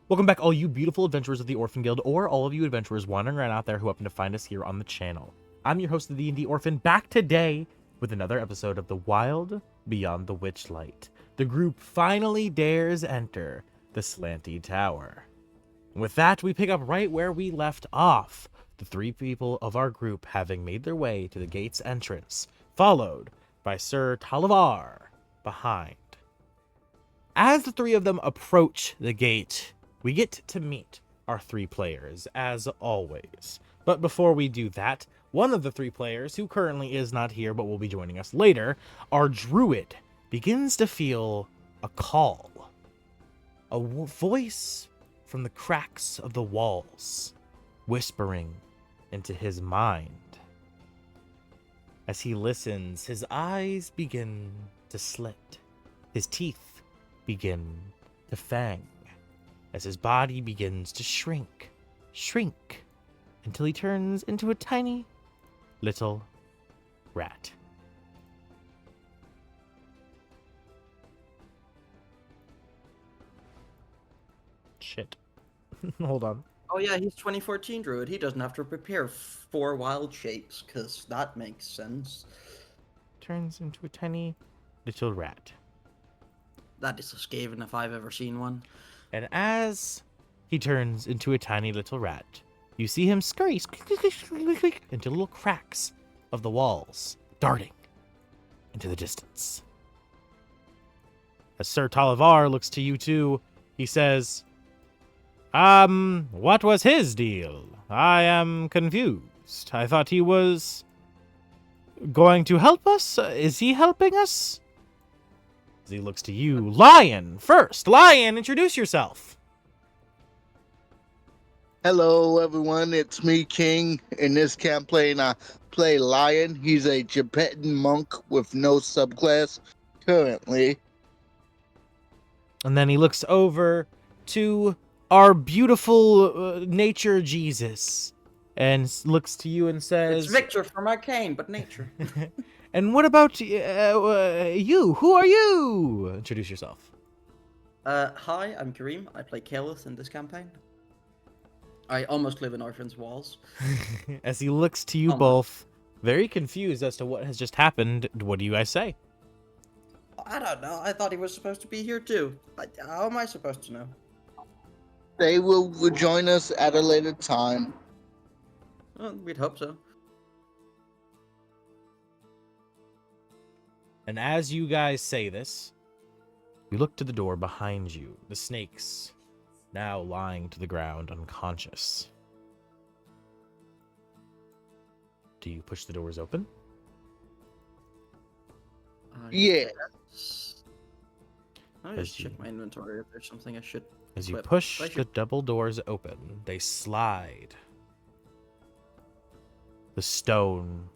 Welcome back, all you beautiful adventurers of the Orphan Guild, or all of you adventurers wandering around out there who happen to find us here on the channel. I'm your host of the D&D Orphan, back today with another episode of the Wild Beyond the Witchlight. The group finally dares enter the Slanty Tower. With that, we pick up right where we left off, the three people of our group having made their way to the gate's entrance, followed by Sir Talavar behind. As the three of them approach the gate, we get to meet our three players, as always. But before we do that, one of the three players, who currently is not here but will be joining us later, our druid, begins to feel a call. A voice from the cracks of the walls, whispering into his mind. As he listens, his eyes begin to slit. His teeth begin to fang. As his body begins to shrink, until he turns into a tiny little rat. Shit. Hold on. Oh yeah, he's 2014 druid. He doesn't have to prepare 4 wild shapes, because that makes sense. Turns into a tiny little rat. That is a Skaven if I've ever seen one. And as he turns into a tiny little rat, you see him scurry into little cracks of the walls, darting into the distance. As Sir Talavar looks to you two, he says, what was his deal? I am confused. I thought he was going to help us. Is he helping us? As he looks to you, Lion first. Lion, introduce yourself. Hello, everyone. It's me, King. In this campaign, I play Lion. He's a Tibetan monk with no subclass currently. And then he looks over to our beautiful nature Jesus and looks to you and says, It's Victor from Arcane, but nature. And what about you? Who are you? Introduce yourself. Hi, I'm Kareem. I play Kalith in this campaign. I almost live in Orphan's walls. As he looks to you both, very confused as to what has just happened, what do you guys say? I don't know. I thought he was supposed to be here too. How am I supposed to know? They will join us at a later time. Well, we'd hope so. And as you guys say this, you look to the door behind you, the snakes now lying to the ground unconscious. Do you push the doors open? Yeah. Let me just check my inventory if there's something I should. As you push the double doors open, they slide. The stone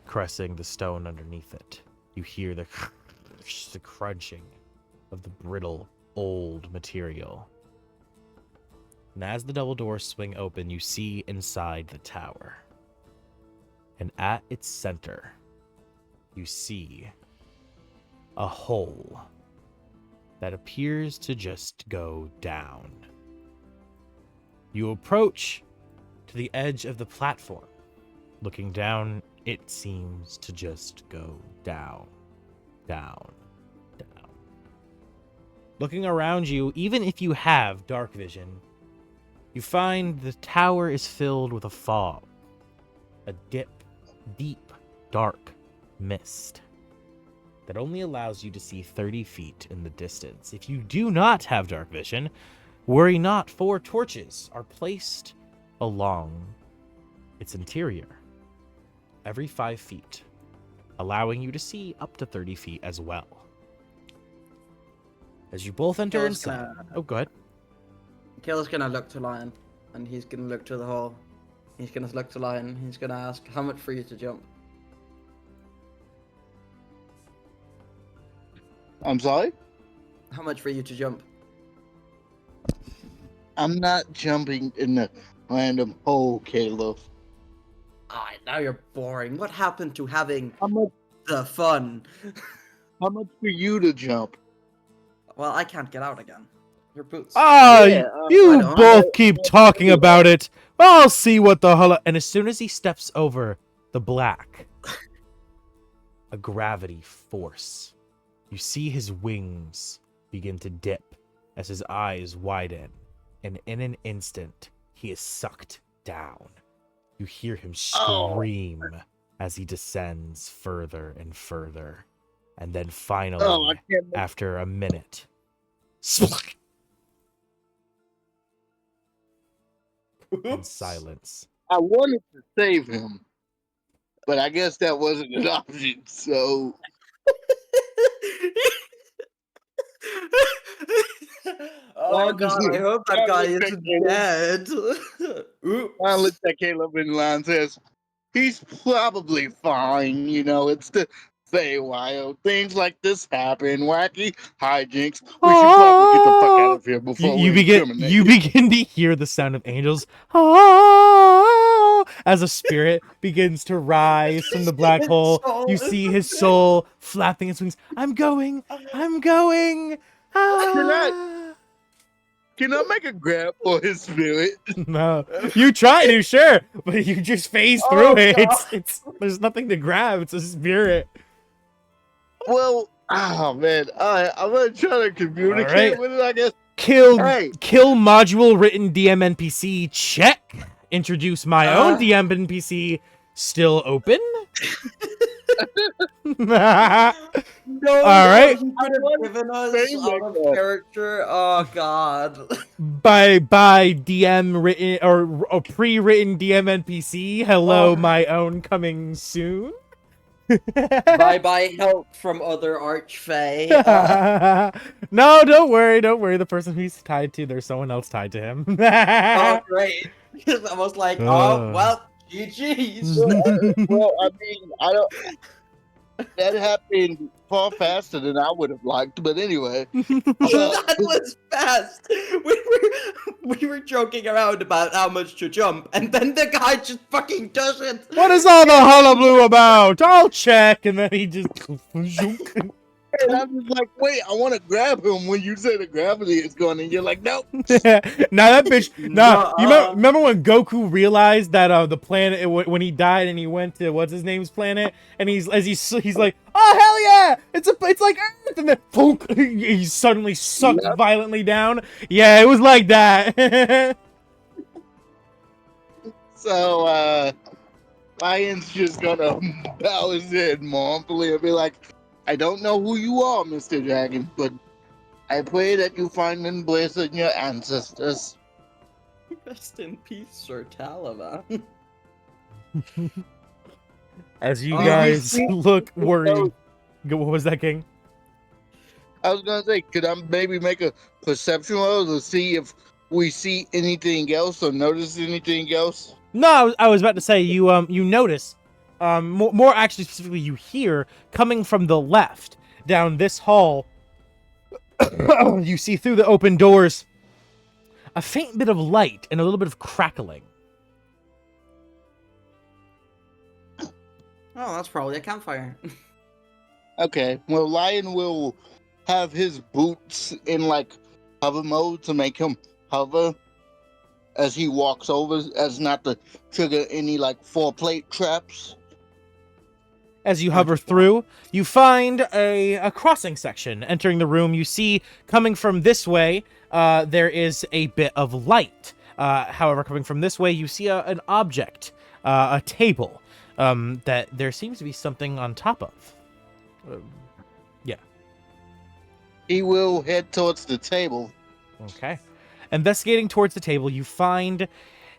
caressing the stone underneath it. You hear the crunching of the brittle, old material. And as the double doors swing open, you see inside the tower. And at its center, you see a hole that appears to just go down. You approach to the edge of the platform. Looking down, it seems to just go down, down, down. Looking around you, even if you have dark vision, you find the tower is filled with a fog, a deep, dark mist that only allows you to see 30 feet in the distance. If you do not have dark vision, worry not, 4 torches are placed along its interior, every 5 feet, allowing you to see up to 30 feet as well. As you both enter inside... Oh, go ahead. Kayla's gonna look to Lion, and he's gonna look to the hall. He's gonna look to Lion, he's gonna ask, how much for you to jump? I'm sorry? How much for you to jump? I'm not jumping in the random hole, Caleb. Alright, now you're boring. What happened to having How much the fun? for you to jump? Well, I can't get out again. Your boots. Ah, Yeah, I you don't. both keep talking about it. I'll see what the hell. And as soon as he steps over the black, a gravity force, you see his wings begin to dip as his eyes widen, and in an instant, he is sucked down. You hear him scream as he descends further and further, and then finally, I can't. after a minute, splat, and silence. I wanted to save him, but I guess that wasn't an option. So Oh god, I hope that guy isn't dead. I looked at Caleb in line and says, "He's probably fine. You know, it's the Feywild. Things like this happen. Wacky hijinks. We should probably get the fuck out of here before You we incriminate." begin to hear the sound of angels "Ah," as a spirit begins to rise from the black hole. You see his soul flapping its wings. I'm going. Ah. Can I make a grab for his spirit? No, you try to, sure, but you just phase through it. It's there's nothing to grab. It's a spirit. Well, oh man, I'm gonna try to communicate Alright. with it. I guess. Kill Hey. module written DM NPC check. Introduce my own DM NPC. Still open. No, Alright. he could have given us out of character. Oh god. by DM written or a pre-written DM NPC. Hello, Oh. my own coming soon. Bye help from other archfey. No, don't worry. The person he's tied to, there's someone else tied to him. Oh great. Because I was like, oh well, GG's. Well, I mean, I don't. That happened far faster than I would have liked, but anyway. That was fast. We were joking around about how much to jump, and then the guy just fucking does it. What is all the hullabaloo about? I'll check, and then he just. And I'm just like, wait, I want to grab him when you say the gravity is going, and you're like, nope. Nah, that bitch. Nah, you Nuh-uh. remember when Goku realized that the planet when he died and he went to what's his name's planet, and he's like, oh hell yeah, it's like Earth, and then poke, he suddenly sucked violently down. Yeah, it was like that. So, Lion's just gonna bow his head mournfully and be like, I don't know who you are, Mr. Dragon, but I pray that you find and bless in your ancestors. Rest in peace, Sir Talavar. As you Oh, guys you see- look worried. What was that, King? I was gonna say, could I maybe make a perception roll to see if we see anything else or notice anything else? No, I was about to say you notice, more actually specifically you hear coming from the left down this hall. You see through the open doors a faint bit of light and a little bit of crackling. Oh, that's probably a campfire. Okay, well, Lion will have his boots in like hover mode to make him hover as he walks over, as not to trigger any like 4-plate traps. As you hover through, you find a crossing section. Entering the room, you see coming from this way, there is a bit of light. However, coming from this way, you see an object, a table, that there seems to be something on top of. Yeah. He will head towards the table. Okay. Investigating towards the table, you find,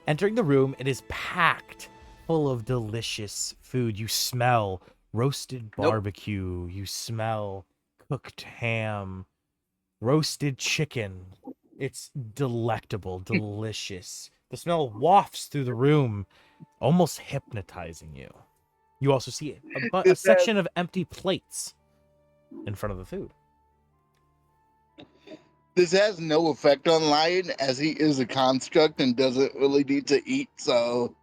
entering the room, it is packed full of delicious food. You smell roasted barbecue. You smell cooked ham, roasted chicken. It's delectable, delicious. The smell wafts through the room, almost hypnotizing you. You also see a section of empty plates in front of the food. This has no effect on Lion, as he is a construct and doesn't really need to eat, so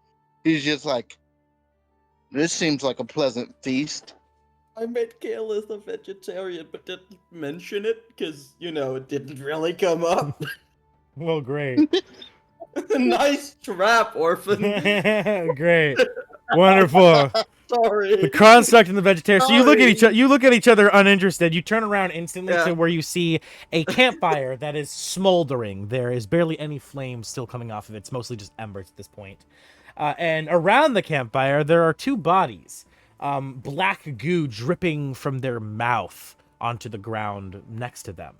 he's just like, this seems like a pleasant feast. I made Kaelith a vegetarian, but didn't mention it because, it didn't really come up. Well, great. Nice trap, Orphan. Great. Wonderful. Sorry. The construct and the vegetarian. So you look at each Sorry. other. You look at each other uninterested. You turn around instantly Yeah. to where you see a campfire that is smoldering. There is barely any flame still coming off of it. It's mostly just embers at this point. And around the campfire, there are two bodies. Black goo dripping from their mouth onto the ground next to them.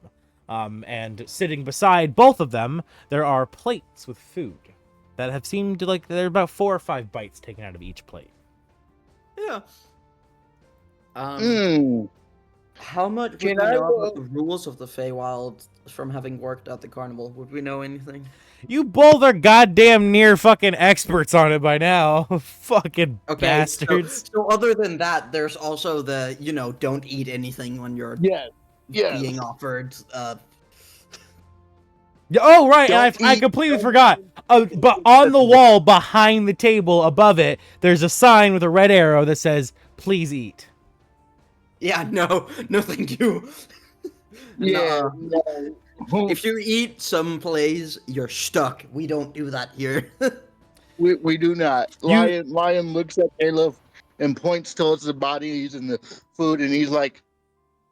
And sitting beside both of them, there are plates with food that have seemed like there are about 4 or 5 bites taken out of each plate. Yeah. Mm. How much would we Can I know roll- about the rules of the Feywild from having worked at the carnival? Would we know anything? You both are goddamn near fucking experts on it by now. Fucking Okay, bastards. So other than that, there's also the, don't eat anything when you're Yes. being offered. Oh, right, and Don't I eat- completely forgot. But on the wall behind the table above it, there's a sign with a red arrow that says, "Please eat." Yeah, no, thank you. Yeah. Nah. No. If you eat someplace, you're stuck. We don't do that here. We do not. Lion looks at Caleb and points towards the body using the food, and he's like,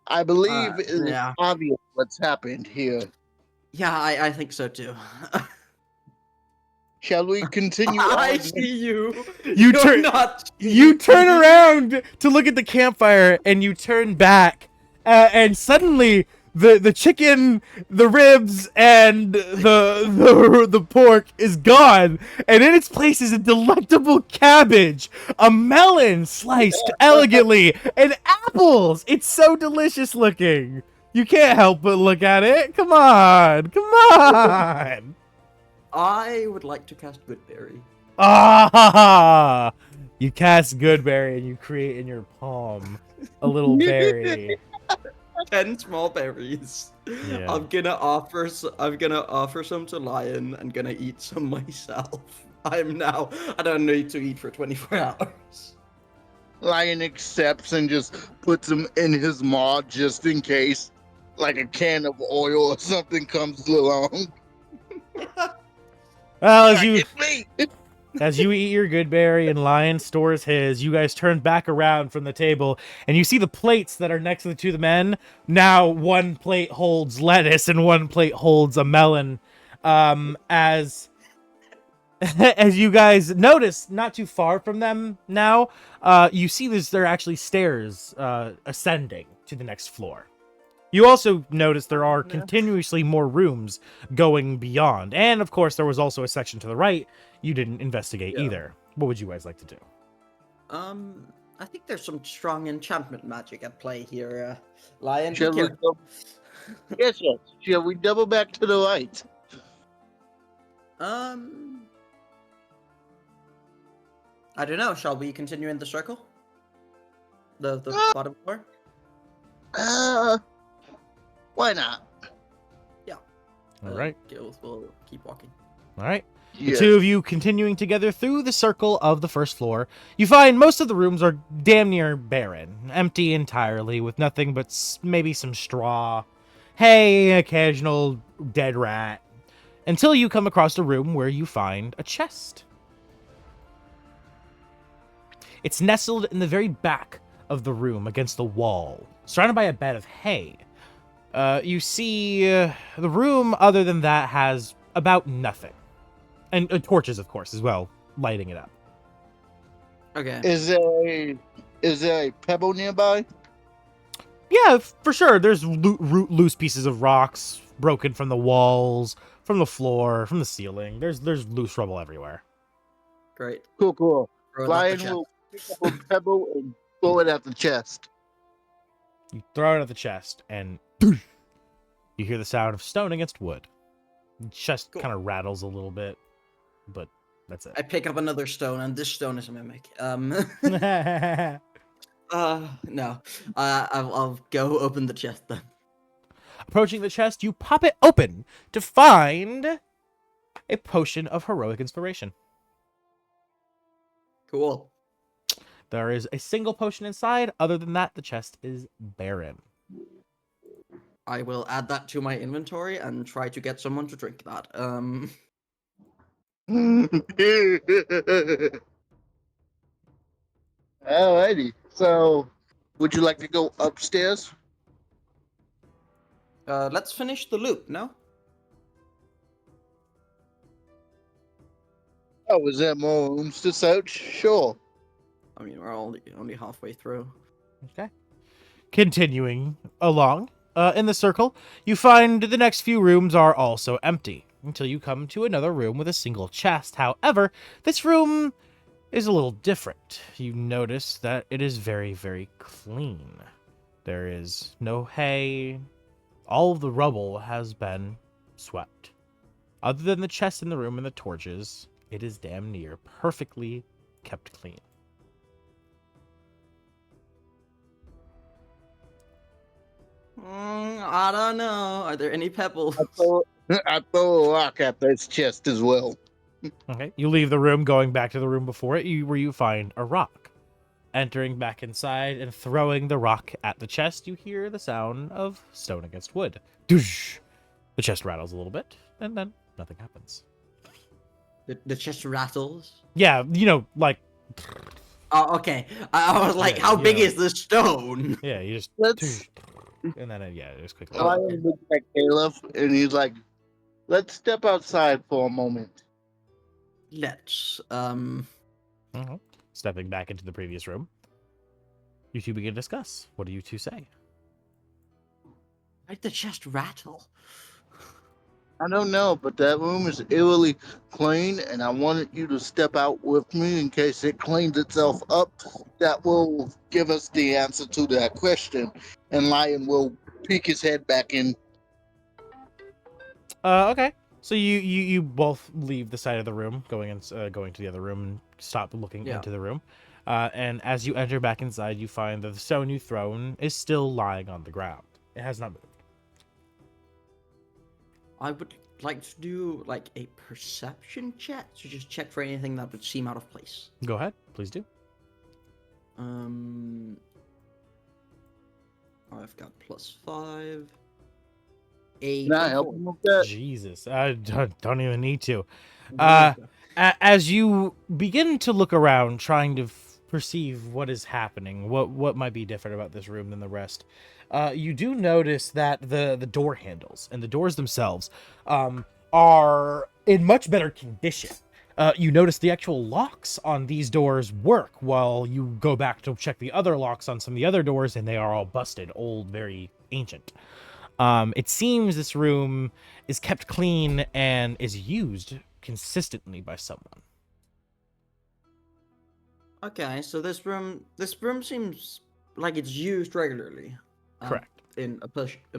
"I believe it's yeah. obvious what's happened here. Yeah, I think so too. Shall we continue I on?" see you. You You're turn- not. You turn around to look at the campfire, and you turn back, and suddenly the chicken, the ribs, and the pork is gone, and in its place is a delectable cabbage, a melon sliced elegantly, and apples. It's so delicious looking. You can't help but look at it. Come on, come on. I would like to cast Goodberry. Ah, you cast Goodberry and you create in your palm a little berry. 10 small berries. Yeah. I'm gonna offer some to Lion. I'm gonna eat some myself. I don't need to eat for 24 hours. Lion accepts and just puts them in his maw just in case, like a can of oil or something comes along. Well, It's me. as you eat your Goodberry and Lion stores his, you guys turn back around from the table and you see the plates that are next to the men. Now one plate holds lettuce and one plate holds a melon. As you guys notice, not too far from them now, you see there are actually stairs ascending to the next floor. You also notice there are continuously more rooms going beyond. And, of course, there was also a section to the right you didn't investigate either. What would you guys like to do? I think there's some strong enchantment magic at play here. Lion, Shall be we careful. Yes. Shall we double back to the right? I don't know. Shall we continue in the circle? The bottom floor? Why not? All right. We'll keep walking. All right. The Yes. two of you continuing together through the circle of the first floor. You find most of the rooms are damn near barren, empty entirely, with nothing but maybe some straw, hay, occasional dead rat, until you come across a room where you find a chest. It's nestled in the very back of the room against the wall, surrounded by a bed of hay. You see the room, other than that, has about nothing. And torches, of course, as well, lighting it up. Okay. Is there a pebble nearby? Yeah, for sure. There's loose pieces of rocks broken from the walls, from the floor, from the ceiling. There's loose rubble everywhere. Great. Cool. Throw it at the Lion chest. will pick up a pebble and throw it at the chest. You throw it at the chest, and you hear the sound of stone against wood. The chest Cool. kind of rattles a little bit, but that's I pick up another stone, and this stone is a mimic. it. No. I'll go open the chest then. Approaching the chest, you pop it open to find a potion of heroic inspiration. Cool. There is a single potion inside. Other than that, the chest is barren. I will add that to my inventory and try to get someone to drink that. Alrighty. So, would you like to go upstairs? Let's finish the loop, no? Oh, is there more rooms to search? Sure. I mean, we're only halfway through. Okay. Continuing along, in the circle, you find the next few rooms are also empty until you come to another room with a single chest. However, this room is a little different. You notice that it is very, very clean. There is no hay. All of the rubble has been swept. Other than the chest in the room and the torches, it is damn near perfectly kept clean. I don't know. Are there any pebbles? I throw a rock at this chest as well. Okay, you leave the room, going back to the room before it, where you find a rock. Entering back inside and throwing the rock at the chest, you hear the sound of stone against wood. Doosh! The chest rattles a little bit, and then nothing happens. The chest rattles. Yeah, like... Oh, okay. I was like, Yeah, how big yeah. is the stone? Yeah, you just... Let's. And then, just quickly... Oh. Lion looks at Caleb and he's like, "Let's step outside for a moment." Let's. Mhm. Stepping back into the previous room, you two begin to discuss. What do you two say? Why'd the chest rattle? I don't know, but that room is eerily clean, and I wanted you to step out with me in case it cleans itself up. That will give us the answer to that question, and Lion will peek his head back in. Okay. So you both leave the side of the room, going to the other room, and stop looking Yeah. into the room. And as you enter back inside, you find that the stone you've thrown is still lying on the ground. It has not moved. I would like to do like a perception check to just check for anything that would seem out of place. Go ahead, please do. I've got +5. A Can I help 24. him with that? Jesus, I don't even need to. Okay. As you begin to look around, trying to perceive what is happening, what might be different about this room than the rest, you do notice that the door handles and the doors themselves are in much better condition. You notice the actual locks on these doors work, while you go back to check the other locks on some of the other doors, and they are all busted, old, very ancient. It seems this room is kept clean and is used consistently by someone. Okay, so this room seems like it's used regularly. Correct. In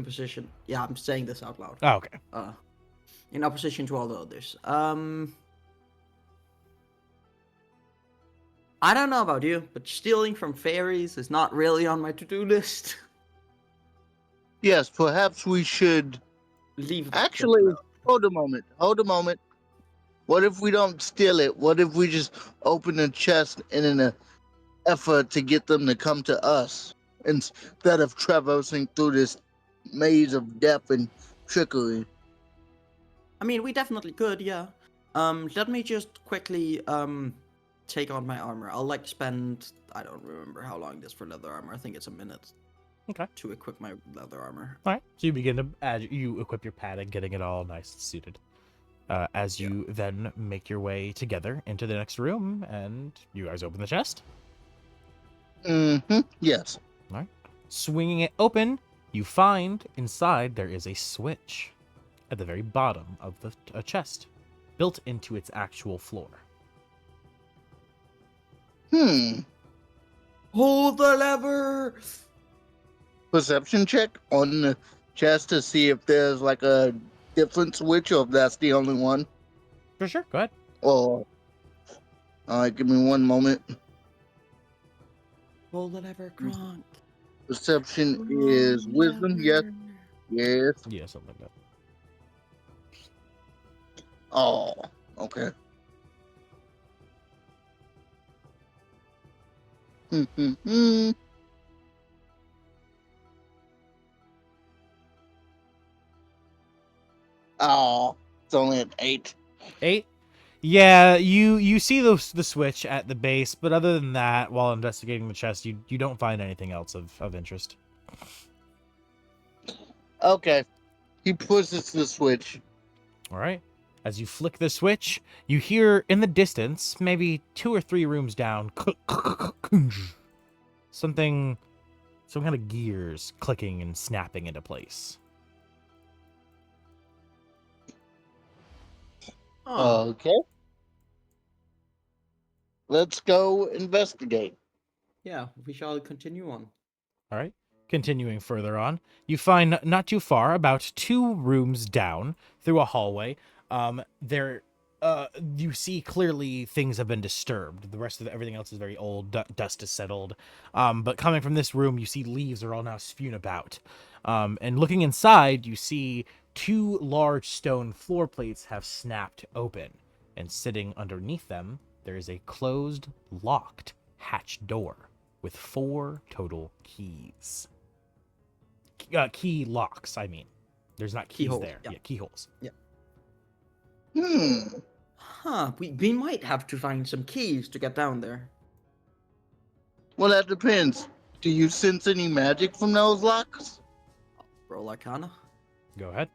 position. Yeah, I'm saying this out loud. Oh, okay. In opposition to all the others. I don't know about you, but stealing from fairies is not really on my to-do list. Yes, perhaps we should. Leave that Actually, shit hold a moment. Hold a moment. What if we don't steal it? What if we just open the chest in an effort to get them to come to us instead of traversing through this maze of death and trickery? I mean, we definitely could, yeah. Let me just quickly take on my armor. I'll like spend, I don't remember how long it is for leather armor. I think it's a minute. Okay. To equip my leather armor. All right. So you begin to you equip your padding, getting it all nice and suited. As you then make your way together into the next room, and you guys open the chest. Mm-hmm. Yes. All right. Swinging it open, you find inside there is a switch at the very bottom of the chest, built into its actual floor. Hold the lever! Perception check on the chest to see if there's like a different switch or if that's the only one. For sure. Go ahead. Or, give me one moment. Hold the lever, Kronk. Perception is wisdom. Yes. Yes. Yeah, something like that. Oh, okay. Oh, it's only an 8. 8. Yeah, you see the switch at the base, but other than that, while investigating the chest, you don't find anything else of interest. Okay. He pushes the switch. All right. As you flick the switch, you hear in the distance, maybe 2 or 3 rooms down, some kind of gears clicking and snapping into place. Oh, Okay. Let's go investigate. yeah, we shall continue on. All right. Continuing further on, you find not too far, about 2 rooms down through a hallway. There, you see clearly things have been disturbed. The rest of everything else is very old. Dust has settled. But coming from this room, you see leaves are all now spewed about. And looking inside, you see 2 large stone floor plates have snapped open, and sitting underneath them, there is a closed, locked hatch door with 4 total keys. Key locks, I mean. There's not keys Keyholes, there. yeah. Yeah, keyholes. Huh, we might have to find some keys to get down there. Well, that depends. Do you sense any magic from those locks? Roll Arcana. Go ahead.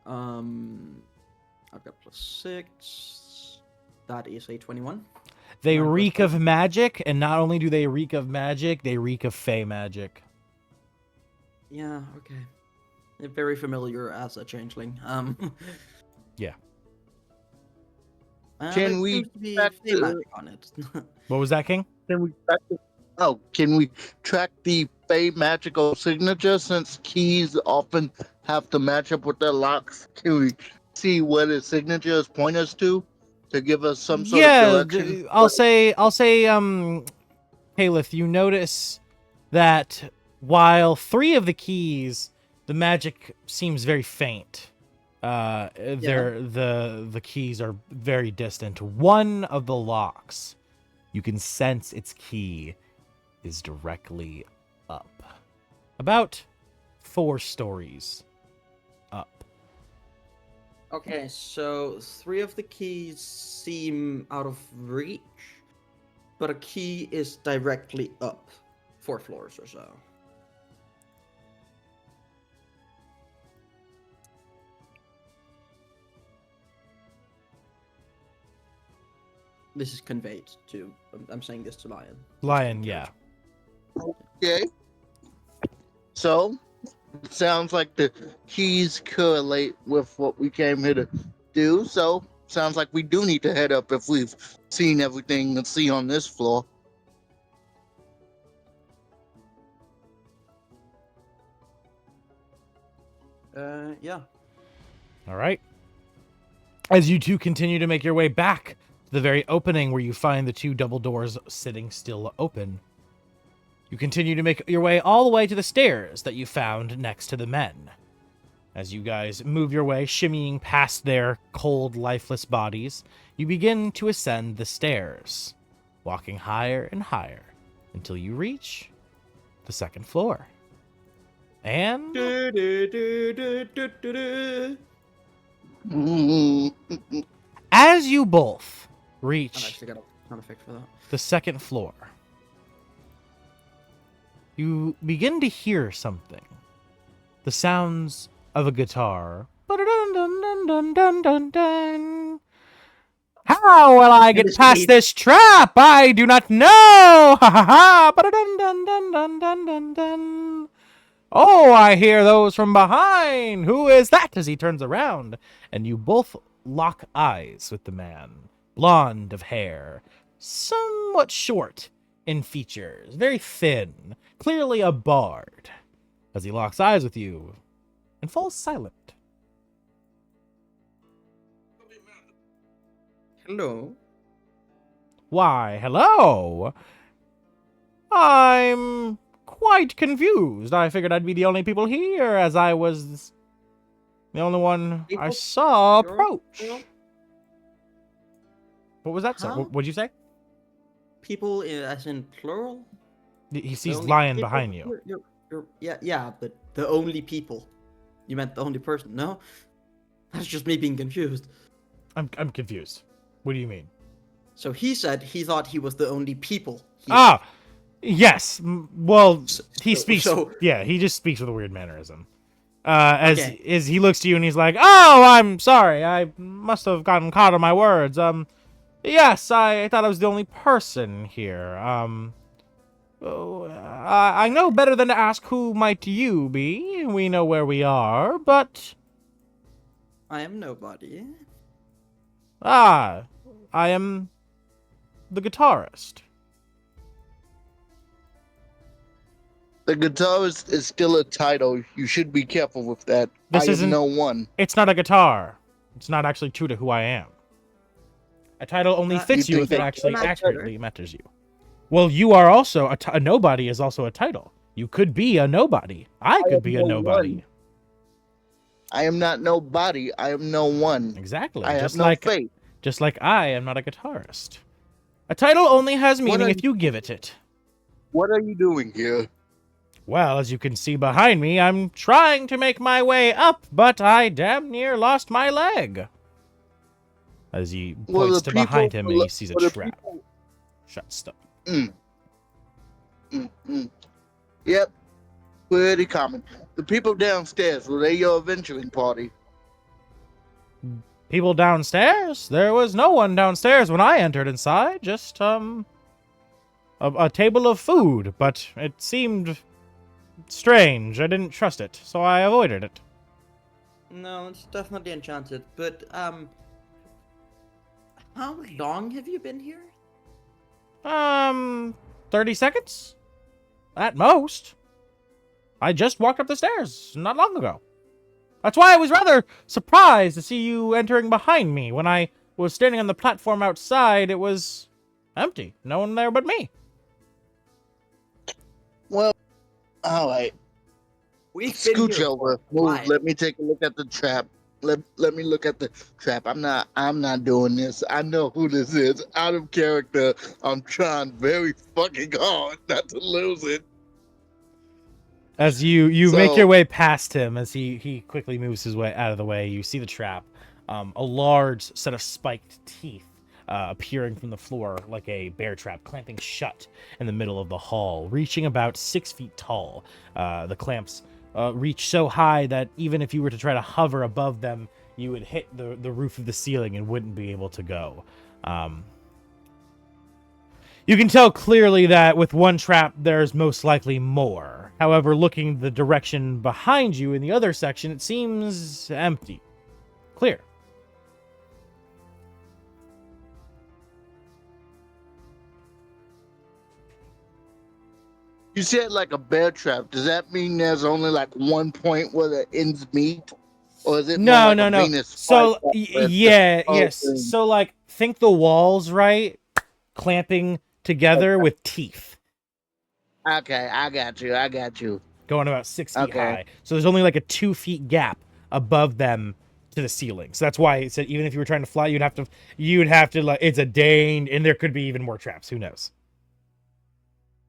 I've got +6. That is a 21. They Nine plus reek 4. of magic, and not only do they reek of magic, they reek of fey magic. Yeah, okay. Very familiar as a changeling. Yeah. Can there we seems to be track fey the- magic on it. What was that, King? Can we track can we track the Fey magical signature since keys often have to match up with their locks? Can we see what his signatures point us to give us some sort of direction? I'll say, Caliph, you notice that while 3 of the keys, the magic seems very faint. The keys are very distant. One of the locks, you can sense its key is directly up. About 4 stories up. Okay, so 3 of the keys seem out of reach, but a key is directly up 4 floors or so. This is conveyed to. I'm saying this to Lion. Lion, yeah. Okay. So, it sounds like the keys correlate with what we came here to do. So, sounds like we do need to head up if we've seen everything to see on this floor. Yeah. All right. As you 2 continue to make your way back to the very opening where you find the 2 double doors sitting still open, you continue to make your way all the way to the stairs that you found next to the men. As you guys move your way, shimmying past their cold, lifeless bodies, you begin to ascend the stairs, walking higher and higher until you reach the 2nd floor. And as you both I've reach actually got a sound effect for that. the 2nd floor, you begin to hear something. The sounds of a guitar. Ba-da-dun-dun-dun-dun-dun-dun. How will I get past this trap? I do not know. Ha ha ha. Ba-da-dun-dun-dun-dun-dun-dun-dun. Oh, I hear those from behind. Who is that? As he turns around, and you both lock eyes with the man. Blonde of hair, somewhat short in features, very thin, clearly a bard. As he locks eyes with you and falls silent. Hello. Why, hello. I'm quite confused. I figured I'd be the only people here, as I was the only one I saw approach. What was that, sir? Huh? What'd you say? people as in plural? He The sees only lion people- behind you. Yeah, but the only people. You meant the only person, no? That's just me being confused. I'm confused. What do you mean? So he said he thought he was the only people. Ah, yes. Well, he So- speaks. so- Yeah, he just speaks with a weird mannerism. As Okay. as he looks to you and he's like, "Oh, I'm sorry. I must have gotten caught on my words. Yes, I thought I was the only person here. Oh, I know better than to ask who might you be. We know where we are, but I am nobody. I am the guitarist." The guitarist is still a title. You should be careful with that. This I isn't- am no one. It's not a guitar. It's not actually true to who I am. A title only fits you you if think it that- actually Not accurately matters you. Well, you are also a nobody is also a title. You could be a nobody. I could am be a no nobody. one. I am not nobody. I am no one. Exactly. I have just no like fate. just like I am not a guitarist. A title only has What meaning are if you give it. What are you doing here? Well, as you can see behind me, I'm trying to make my way up, but I damn near lost my leg. As he Well, points the to behind people- him and he sees a well, the trap. people- Shut stuff. Yep. Pretty common. The people downstairs, were they your adventuring party? People downstairs? There was no one downstairs when I entered inside. Just, a table of food, but it seemed strange. I didn't trust it, so I avoided it. No, it's definitely enchanted. But how long have you been here? 30 seconds? At most. I just walked up the stairs not long ago. That's why I was rather surprised to see you entering behind me. When I was standing on the platform outside, it was empty. No one there but me. Well, all right. We've been Scooch here over. for a Move. while. Let me take a look at the trap. Let me look at the trap. I'm not doing this. I know who this is. Out of character. I'm trying very fucking hard not to lose it. As you make So- your way past him, as he quickly moves his way out of the way, you see the trap. A large set of spiked teeth appearing from the floor like a bear trap, clamping shut in the middle of the hall, reaching about 6 feet tall. The clamps reach so high that even if you were to try to hover above them, you would hit the roof of the ceiling and wouldn't be able to go. You can tell clearly that with one trap, there's most likely more. However, looking the direction behind you in the other section, it seems empty. Clear. You said like a bear trap. Does that mean there's only like one point where the ends meet? Or is it more No, like no, a no. Venus So, flytrap where it's yeah, the whole yes. thing? So, like, think the walls, right? Clamping together with teeth. Okay, I got you. Going about 6 feet Okay. high. So there's only like a 2 feet gap above them to the ceiling. So that's why it said even if you were trying to fly, you'd have to like, it's a dang, and there could be even more traps. Who knows?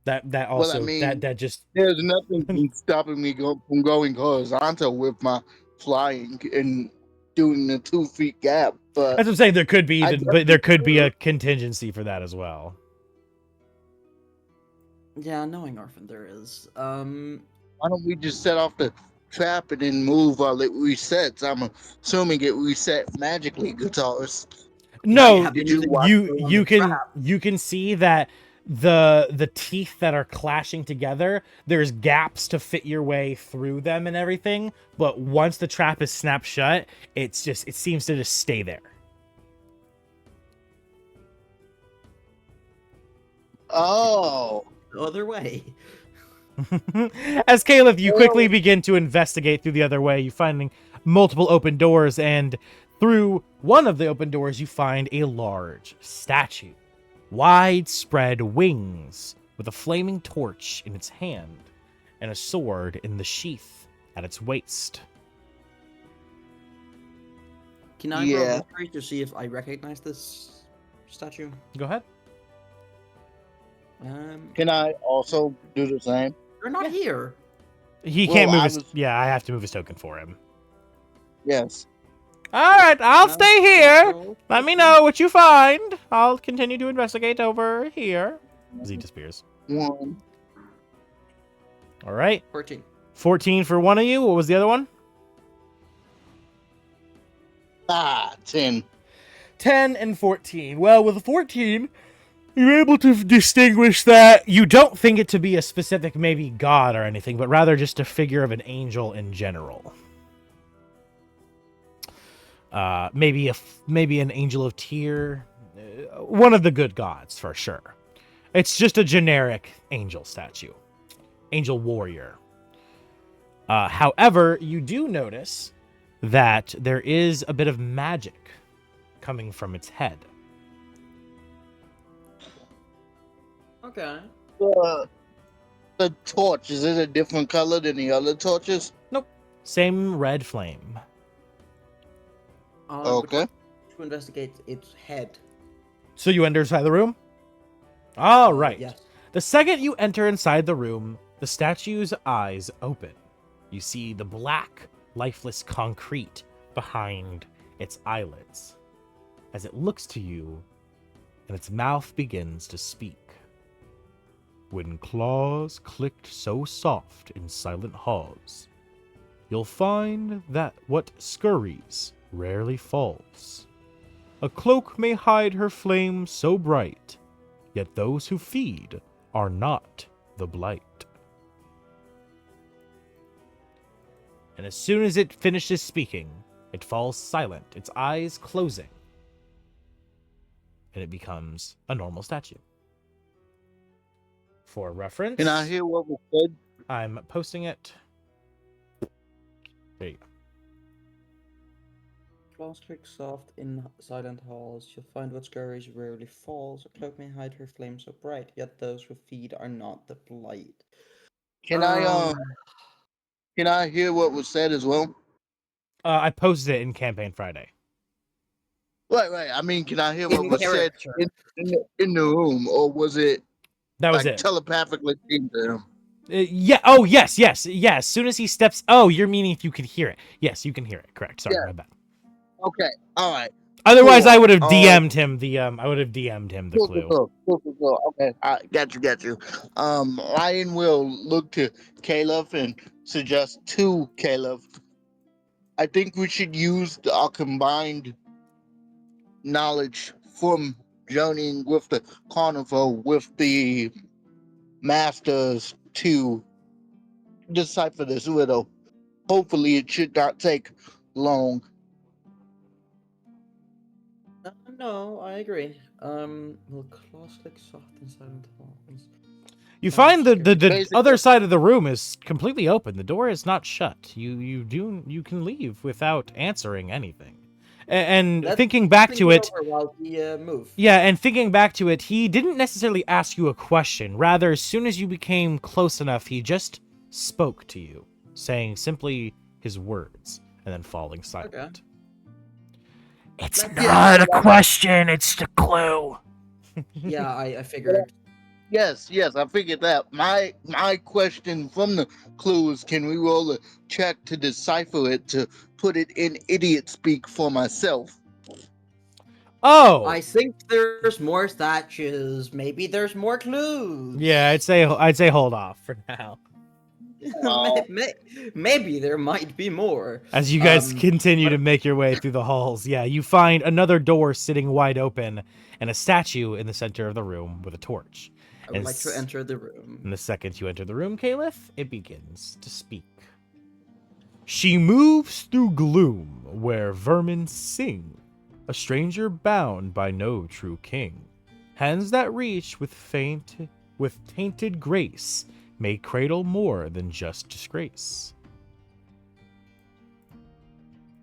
That also mean, that just There's nothing stopping me from going horizontal with my flying and doing the 2 feet gap. But that's what I'm saying. There could be I even, but there could be definitely- a contingency for that as well. Yeah, knowing Orphan, there is. why don't we just set off the trap and then move while it resets? I'm assuming it reset magically, guitars. No, Yeah, did you watch you the you can trap? you can see that the teeth that are clashing together, there's gaps to fit your way through them and everything, but once the trap is snapped shut, it seems to just stay there. Oh, The other way. As Caleb, you quickly begin to investigate through the other way, you finding multiple open doors, and through one of the open doors you find a large statue, widespread wings, with a flaming torch in its hand and a sword in the sheath at its waist. Can I Yeah. roll history to see if I recognize this statue? Go ahead. Can I also do the same? They're not here. He Well, can't move I his... was- Yeah, I have to move his token for him. Yes. All right, I'll stay here. So, Let me know what you find. I'll continue to investigate over here. As he disappears. 1. All right. 14. 14 for one of you. What was the other one? 10. 10 and 14. Well, with 14, you're able to distinguish that you don't think it to be a specific maybe god or anything, but rather just a figure of an angel in general. Maybe an angel of Tyr, one of the good gods for sure. It's just a generic angel statue, angel warrior. However, you do notice that there is a bit of magic coming from its head. Okay. The torch, is it a different color than the other torches? Nope, same red flame. Okay. To investigate its head. So you enter inside the room? All right. Yes. The second you enter inside the room, the statue's eyes open. You see the black, lifeless concrete behind its eyelids as it looks to you and its mouth begins to speak. When claws clicked so soft in silent halls, you'll find that what scurries rarely falls. A cloak may hide her flame so bright, yet those who feed are not the blight. And as soon as it finishes speaking, it falls silent, its eyes closing, and it becomes a normal statue. For reference, Can I hear what was said? I'm posting it. There you go. Claws click soft in silent halls. You'll find what scurries rarely falls. A cloak may hide her flame so bright, yet those who feed are not the blight. Can I hear what was said as well? I posted it in Campaign Friday. Right. I mean, can I hear what In was said character. in the room, or was it That was like it. telepathically came to him? Yeah. Oh, yes. As soon as he steps. Oh, you're meaning if you could hear it. Yes, you can hear it. Correct. Sorry, Yeah. my bad. Okay. All right. Otherwise, Cool. I would have DM'd him the. I would have DM'd him the clue. Cool. Okay. Got you. Ryan will look to Caleb and suggest to Caleb. I think we should use our combined knowledge from journeying with the carnival with the masters to decipher this riddle. Hopefully, it should not take long. No, I agree. Will claws click soft in silent halls? You find the Basically- other side of the room is completely open. The door is not shut. You can leave without answering anything. And Let's thinking back to it, while we move. yeah, and thinking back to it, he didn't necessarily ask you a question. Rather, as soon as you became close enough, he just spoke to you, saying simply his words, and then falling silent. Okay. It's Let's- not a question, it's a clue. Yeah, I figured. Yes, I figured that. My question from the clue is, can we roll a check to decipher it to put it in idiot speak for myself? Oh, I think there's more statues. Maybe there's more clues. yeah, I'd say hold off for now. Maybe there might be more. As you guys continue to make your way through the halls, yeah, you find another door sitting wide open and a statue in the center of the room with a torch. I would like to enter the room. And the second you enter the room, Caliph, it begins to speak. She moves through gloom where vermin sing, a stranger bound by no true king. Hands that reach with tainted grace may cradle more than just disgrace.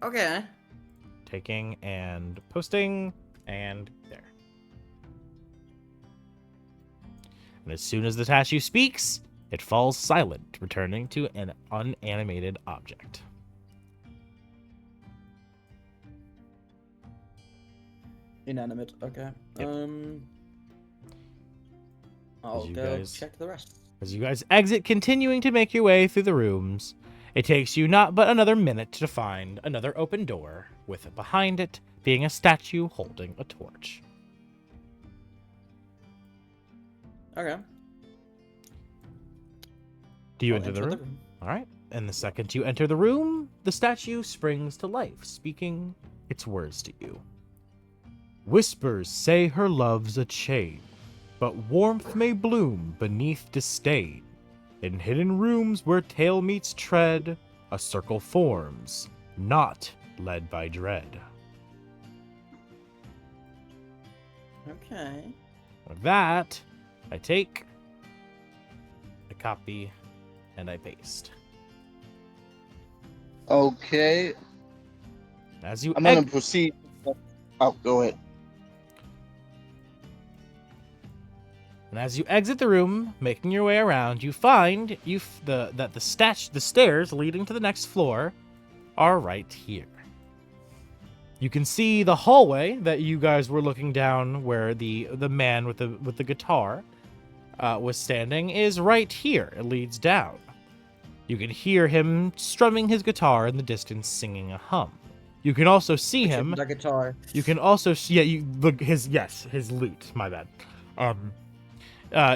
Okay. Taking and posting, and there. And as soon as the statue speaks, it falls silent, returning to an unanimated object. Inanimate. Okay. Yep. I'll you go guys- check the rest. As you guys exit, continuing to make your way through the rooms, it takes you not but another minute to find another open door, with behind it being a statue holding a torch. Okay. Do you I'll enter the enter room? All right. And the second you enter the room, the statue springs to life, speaking its words to you. Whispers say her love's a chain, but warmth may bloom beneath disdain. In hidden rooms where tale meets tread, a circle forms, not led by dread. Okay. With that, I take, I copy, and I paste. Okay, As you I'm gonna proceed. Oh, go ahead. And as you exit the room, making your way around, you find that the stairs leading to the next floor are right here. You can see the hallway that you guys were looking down, where the man with the guitar was standing, is right here. It leads down. You can hear him strumming his guitar in the distance, singing a hum. You can also see him. The guitar. You can also see, you look his lute. My bad.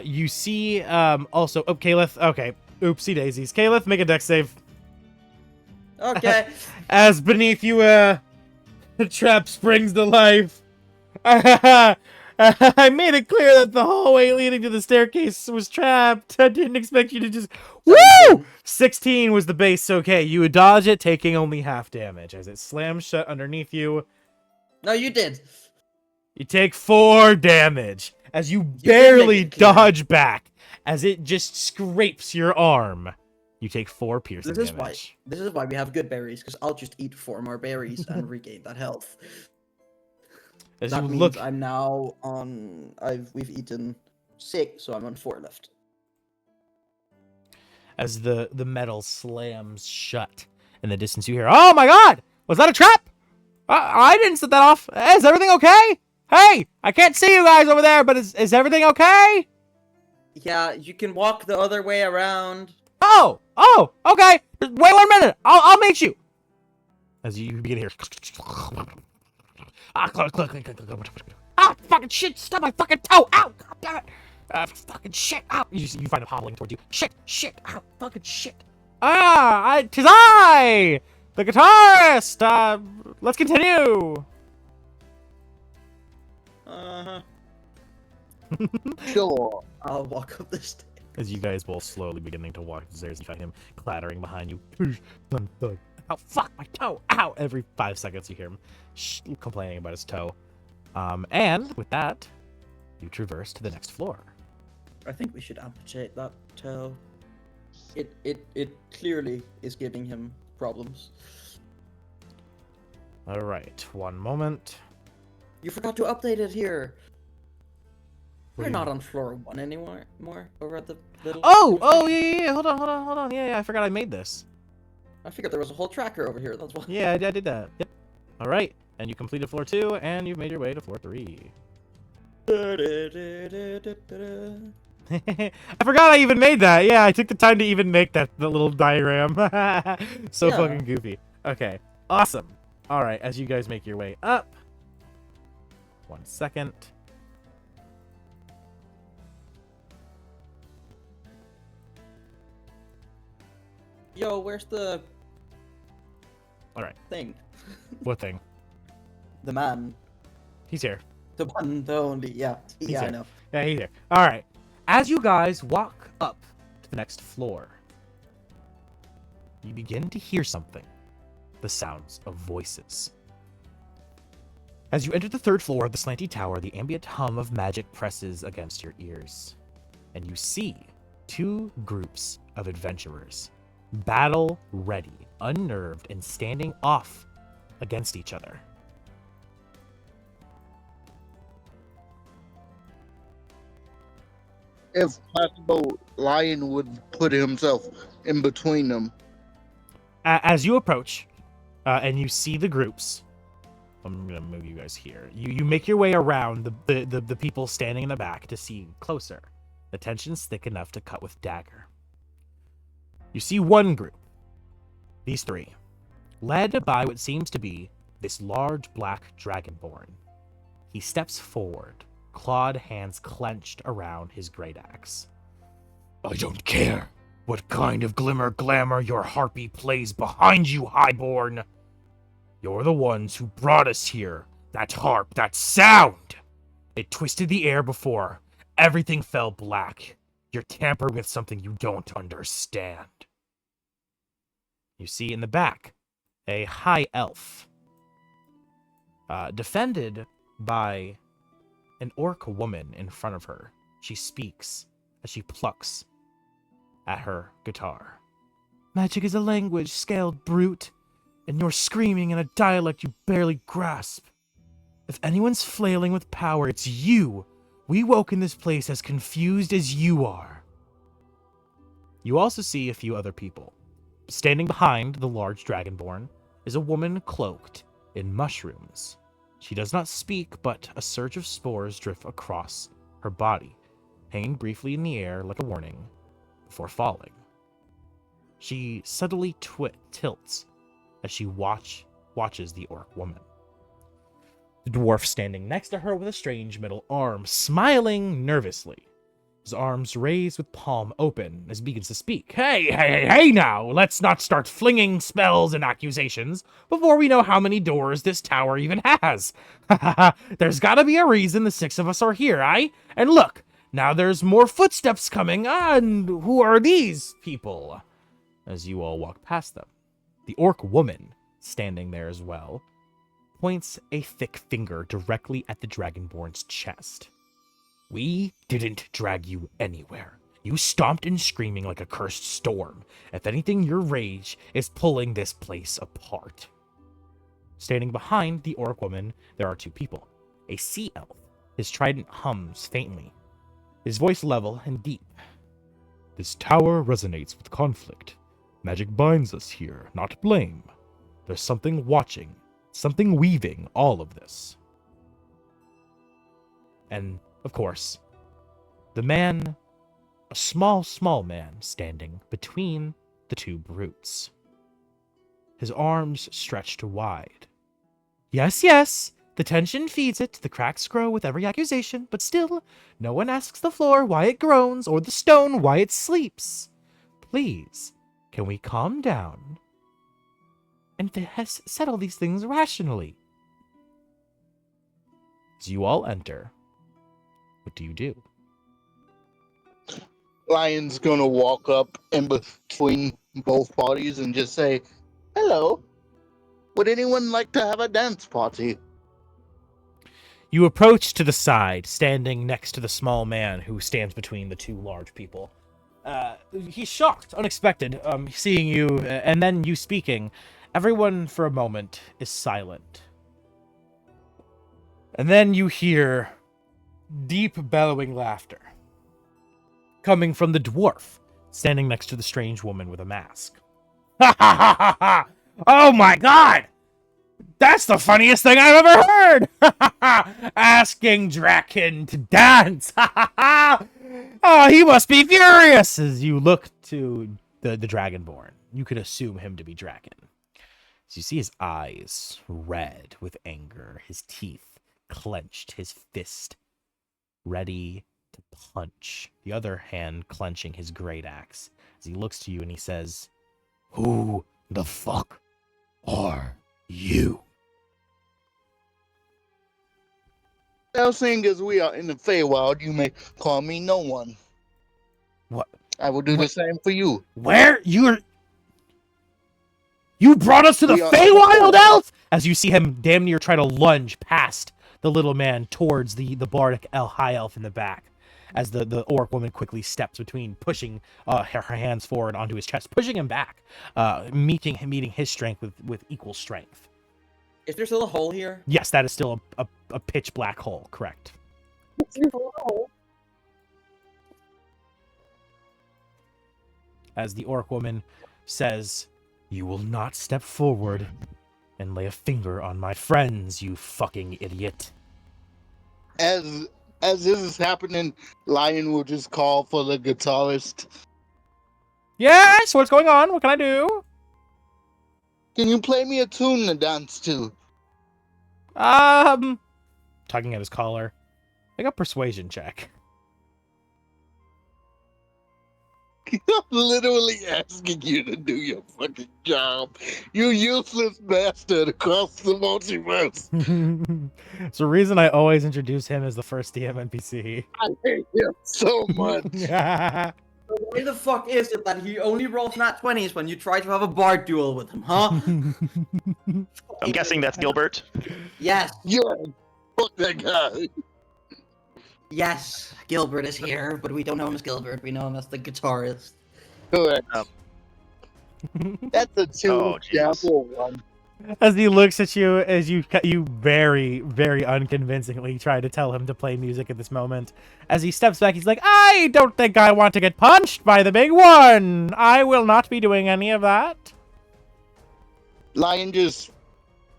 You see also. Oh, Caliph. Okay. Oopsie daisies. Caliph, make a dex save. Okay. As beneath you, the trap springs to life. I made it clear that the hallway leading to the staircase was trapped. I didn't expect you to just. Woo! 16 was the base. Okay, you would dodge it, taking only half damage as it slams shut underneath you. No, you did. You take 4 damage as you did barely make it clear. dodge back as it just scrapes your arm. You take 4 piercing damage. This is why we have good berries, because I'll just eat 4 more berries and regain that health. As That you means look, I'm now on. We've eaten 6, so I'm on 4 left. as the metal slams shut in the distance, you hear, "Oh my God! Was that a trap? I didn't set that off. Is everything okay? Hey, I can't see you guys over there, but is everything okay? Yeah, you can walk the other way around. Oh, okay. Just wait 1 minute. I'll meet you." As you begin to hear, fucking shit! Stop my fucking toe! Ow! God damn it! Fucking shit! Ow! You find him hobbling towards you. Shit! Ow! Fucking shit! Tis I, the guitarist. Let's continue. Uh-huh. Sure. I'll walk up the stairs. As you guys both slowly beginning to walk upstairs, you find him clattering behind you. Ow! Fuck my toe! Ow! Every 5 seconds, you hear him complaining about his toe. And with that, you traverse to the next floor. I think we should amputate that toe. It clearly is giving him problems. All right, 1 moment. You forgot to update it here. What We're do you not mean? on floor 1 anymore. Over at the little. Oh, yeah. Hold on. Yeah, I forgot I made this. I figured there was a whole tracker over here. That's why. Yeah, I did that. Yep. All right, and you completed floor 2, and you've made your way to floor 3. I forgot I even made that. Yeah, I took the time to even make the little diagram. So Yeah. fucking goofy. Okay, awesome. All right, as you guys make your way up. 1 second. Yo, where's the All right, thing? what thing? The man. He's here. The one, the only. Yeah. Yeah, I here. know. Yeah, he's here. All right. As you guys walk up to the next floor, you begin to hear something. The sounds of voices. As you enter the 3rd floor of the Slanty Tower, the ambient hum of magic presses against your ears. And you see 2 groups of adventurers, battle ready, unnerved, and standing off against each other. If possible, Lion would put himself in between them. As you approach, and you see the groups, I'm gonna move you guys here. You make your way around the people standing in the back to see closer. The tension's thick enough to cut with dagger. You see one group, these three, led by what seems to be this large black dragonborn. He steps forward, clawed hands clenched around his great axe. I don't care what kind of glimmer glamour your harpy plays behind you, Highborn. You're the ones who brought us here. That harp, that sound! It twisted the air before. Everything fell black. You're tampering with something you don't understand. You see in the back, a high elf, defended by an orc woman in front of her. She speaks as she plucks at her guitar. Magic is a language, scaled brute, and you're screaming in a dialect you barely grasp. If anyone's flailing with power, it's you. We woke in this place as confused as you are. You also see a few other people. Standing behind the large dragonborn is a woman cloaked in mushrooms. She does not speak, but a surge of spores drift across her body, hanging briefly in the air like a warning before falling. She subtly tilts as she watches the orc woman. The dwarf standing next to her with a strange middle arm, smiling nervously. His arms raised with palm open as he begins to speak. Hey now! Let's not start flinging spells and accusations before we know how many doors this tower even has. There's gotta be a reason the six of us are here, eh? And look, now there's more footsteps coming, and who are these people? As you all walk past them, the orc woman, standing there as well, points a thick finger directly at the dragonborn's chest. We didn't drag you anywhere. You stomped and screaming like a cursed storm. If anything, your rage is pulling this place apart. Standing behind the orc woman, there are two people. A sea elf. His trident hums faintly, his voice level and deep. This tower resonates with conflict. Magic binds us here, not blame. There's something watching, something weaving all of this. And of course, the man, a small man standing between the two brutes. His arms stretched wide. Yes, the tension feeds it, the cracks grow with every accusation, but still, no one asks the floor why it groans or the stone why it sleeps. Please, can we calm down and settle these things rationally? As you all enter, what do you do? Lion's gonna walk up in between both parties and just say, hello. Would anyone like to have a dance party? You approach to the side, standing next to the small man who stands between the two large people. He's shocked, unexpected, seeing you, and then you speaking. Everyone, for a moment, is silent. And then you hear deep, bellowing laughter coming from the dwarf, standing next to the strange woman with a mask. Ha ha ha ha ha! Oh my god! That's the funniest thing I've ever heard! Ha ha ha! Asking Draken to dance! Ha ha ha! Oh, he must be furious! As you look to the Dragonborn, you could assume him to be Draken. As you see his eyes red with anger, his teeth clenched, his fist ready to punch, the other hand clenching his great axe, as he looks to you and he says, "Who the fuck are you?" Now, seeing as we are in the Feywild, you may call me no one. What? I will do the same for you. Where? You brought us to the Feywild, elf? As you see him damn near try to lunge past the little man towards the bardic high elf in the back, as the orc woman quickly steps between, pushing her hands forward onto his chest, pushing him back, meeting his strength with equal strength. Is there still a hole here? Yes, that is still a pitch black hole, correct. As the orc woman says, "You will not step forward and lay a finger on my friends, you fucking idiot." As As this is happening, Lion will just call for the guitarist. Yes, what's going on? What can I do? Can you play me a tune to dance to? Tugging at his collar. Make a persuasion check. I'm literally asking you to do your fucking job. You useless bastard across the multiverse. It's the reason I always introduce him as the first DM NPC. I hate him so much. Why the fuck is it that he only rolls nat 20s when you try to have a bard duel with him, huh? I'm guessing that's Gilbert. Yes, Yeah, fuck that guy. yes, Gilbert is here, but we don't know him as Gilbert. We know him as the guitarist. Correct. That's a Oh, two jeez. example one. As he looks at you, as you very, very unconvincingly try to tell him to play music at this moment. As he steps back, he's like, I don't think I want to get punched by the big one. I will not be doing any of that. Lion just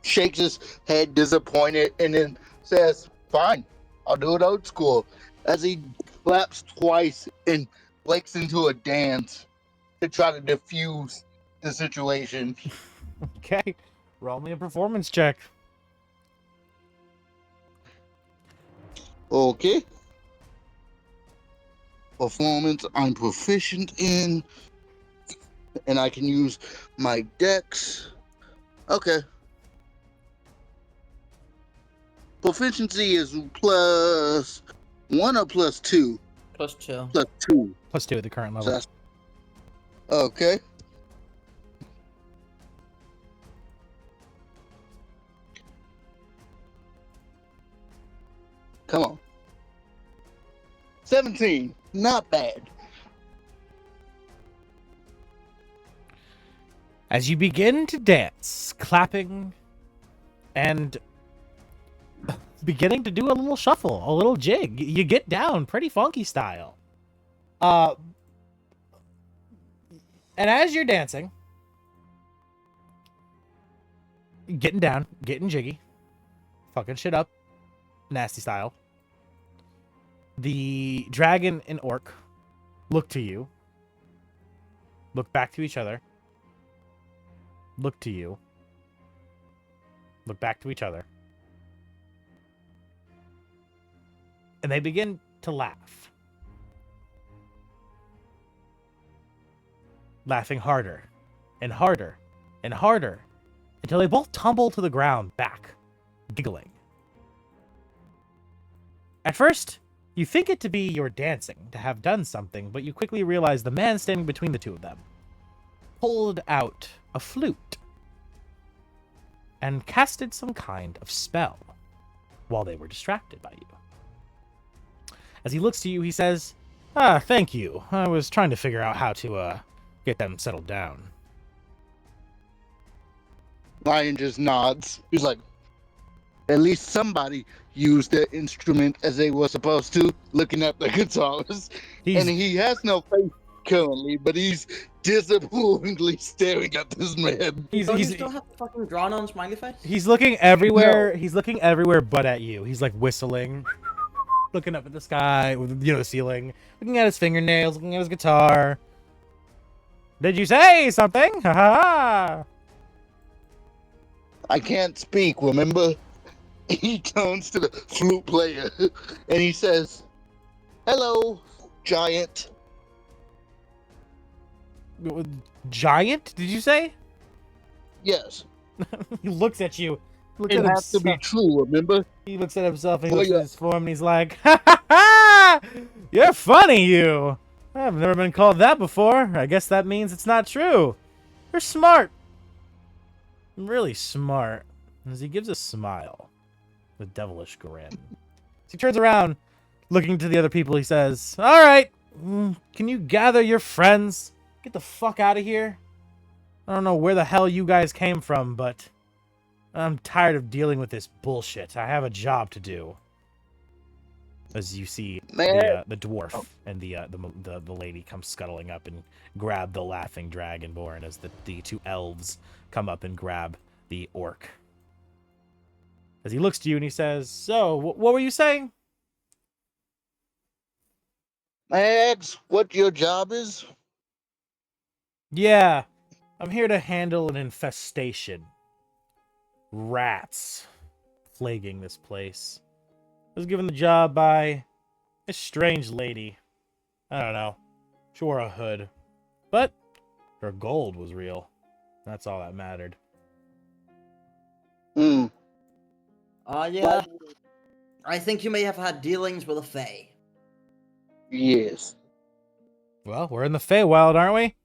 shakes his head disappointed and then says, fine, I'll do it old school. As he claps twice and breaks into a dance to try to diffuse the situation. Okay, roll me a performance check. Okay. Performance I'm proficient in. And I can use my dex. Okay. Proficiency is +1 or +2? +2. +2. +2 at the current So level. that's... Okay. Come on. 17. Not bad. As you begin to dance, clapping, and beginning to do a little shuffle, a little jig, you get down pretty funky style. And as you're dancing, getting down, getting jiggy, fucking shit up, nasty style, the dragon and orc look to you, look back to each other, look to you, look back to each other, and they begin to laugh. Laughing harder and harder and harder until they both tumble to the ground back, giggling. At first, you think it to be your dancing to have done something, but you quickly realize the man standing between the two of them pulled out a flute and casted some kind of spell while they were distracted by you. As he looks to you, he says, thank you. I was trying to figure out how to, get them settled down. Lion just nods. He's like, at least somebody used their instrument as they were supposed to, looking at the guitarist. And he has no face currently, but he's disapprovingly staring at this man. Don't you still have the fucking drawn-on smiley face? He's looking everywhere. No. He's looking everywhere but at you. He's like whistling, looking up at the sky, the ceiling, looking at his fingernails, looking at his guitar. Did you say something? Ha ha! I can't speak, remember? He turns to the flute player and he says, hello, giant. Giant, did you say? Yes. He looks at you. It has to be true, remember? He looks at himself and he looks at his form and he's like, ha ha ha! You're funny, you! I've never been called that before. I guess that means it's not true. You're smart. Really smart. As he gives a smile, a devilish grin. As he turns around, looking to the other people, he says, all right, can you gather your friends? Get the fuck out of here. I don't know where the hell you guys came from, but I'm tired of dealing with this bullshit. I have a job to do. As you see the dwarf and the lady come scuttling up and grab the laughing dragonborn as the two elves come up and grab the orc. As he looks to you and he says, so, what were you saying? May I ask what your job is? Yeah, I'm here to handle an infestation. Rats plaguing this place. I was given the job by a strange lady. I don't know. She wore a hood. But her gold was real. That's all that mattered. Hmm. Yeah. I think you may have had dealings with a Fey. Yes. Well, we're in the Feywild, aren't we?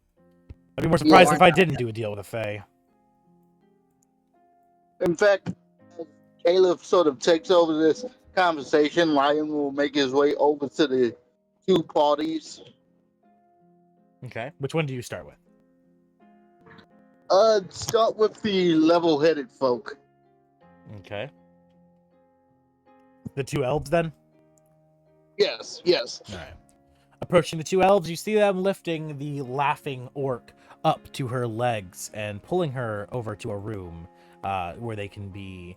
I'd be more surprised if I didn't do a deal with a Fey. In fact, as Caleb sort of takes over this conversation, Lion will make his way over to the two parties. Okay. Which one do you start with? Start with the level-headed folk. Okay. The two elves, then? Yes, yes. All right. Approaching the two elves, you see them lifting the laughing orc up to her legs and pulling her over to a room where they can be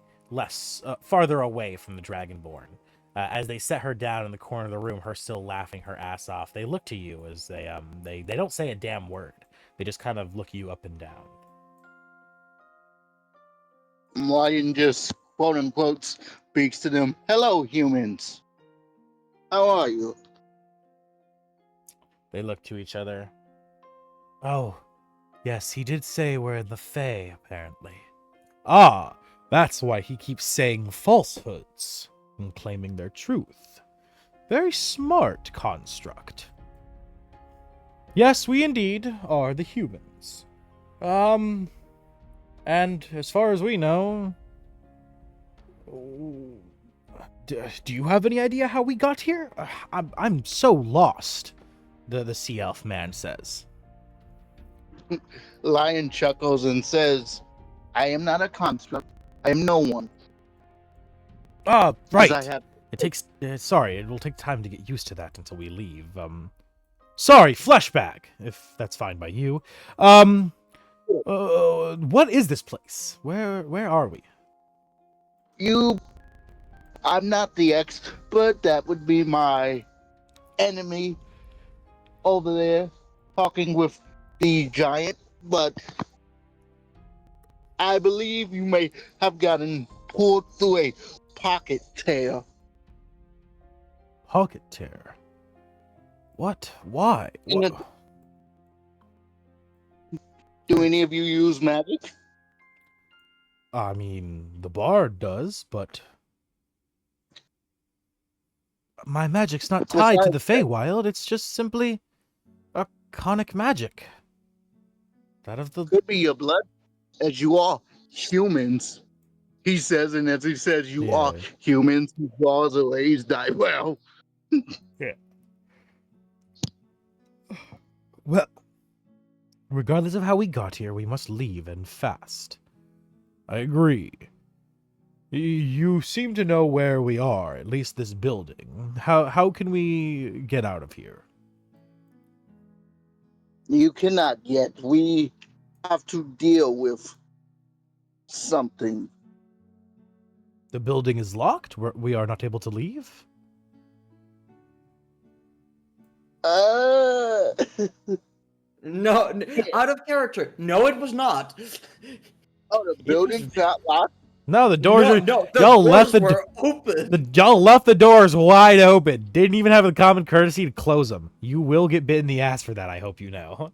farther away from the Dragonborn. As they set her down in the corner of the room, her still laughing her ass off, they look to you as they don't say a damn word. They just kind of look you up and down. Lion just quote unquote speaks to them. Hello, humans. How are you? They look to each other. Oh, yes, he did say we're in the Fae, apparently. Ah, that's why he keeps saying falsehoods and claiming their truth. Very smart construct. Yes, we indeed are the humans. And as far as we know... Do you have any idea how we got here? I'm so lost, the sea elf man says. Lion chuckles and says, I am not a construct. I am no one. Ah, right. I have... It takes... sorry, it will take time to get used to that until we leave. Sorry, fleshbag, if that's fine by you. What is this place? Where are we? I'm not the expert. That would be my enemy over there talking with the giant, but I believe you may have gotten pulled through a pocket tear. Pocket tear? What? Why? Do any of you use magic? I mean, the bard does, but... my magic's not tied to the Feywild, it's just simply arcanic magic. That of the... Could be your blood, as you are humans. He says, and as he says, you are humans whose laws of age die well. Yeah. Well, regardless of how we got here, we must leave and fast. I agree. You seem to know where we are, at least this building. How can we get out of here? You cannot yet. We have to deal with something. The building is locked? We are not able to leave? No, out of character. No, it was not. Oh, the building's not locked? No, the doors are... No, y'all left were open. Y'all left the doors wide open. Didn't even have the common courtesy to close them. You will get bit in the ass for that, I hope you know.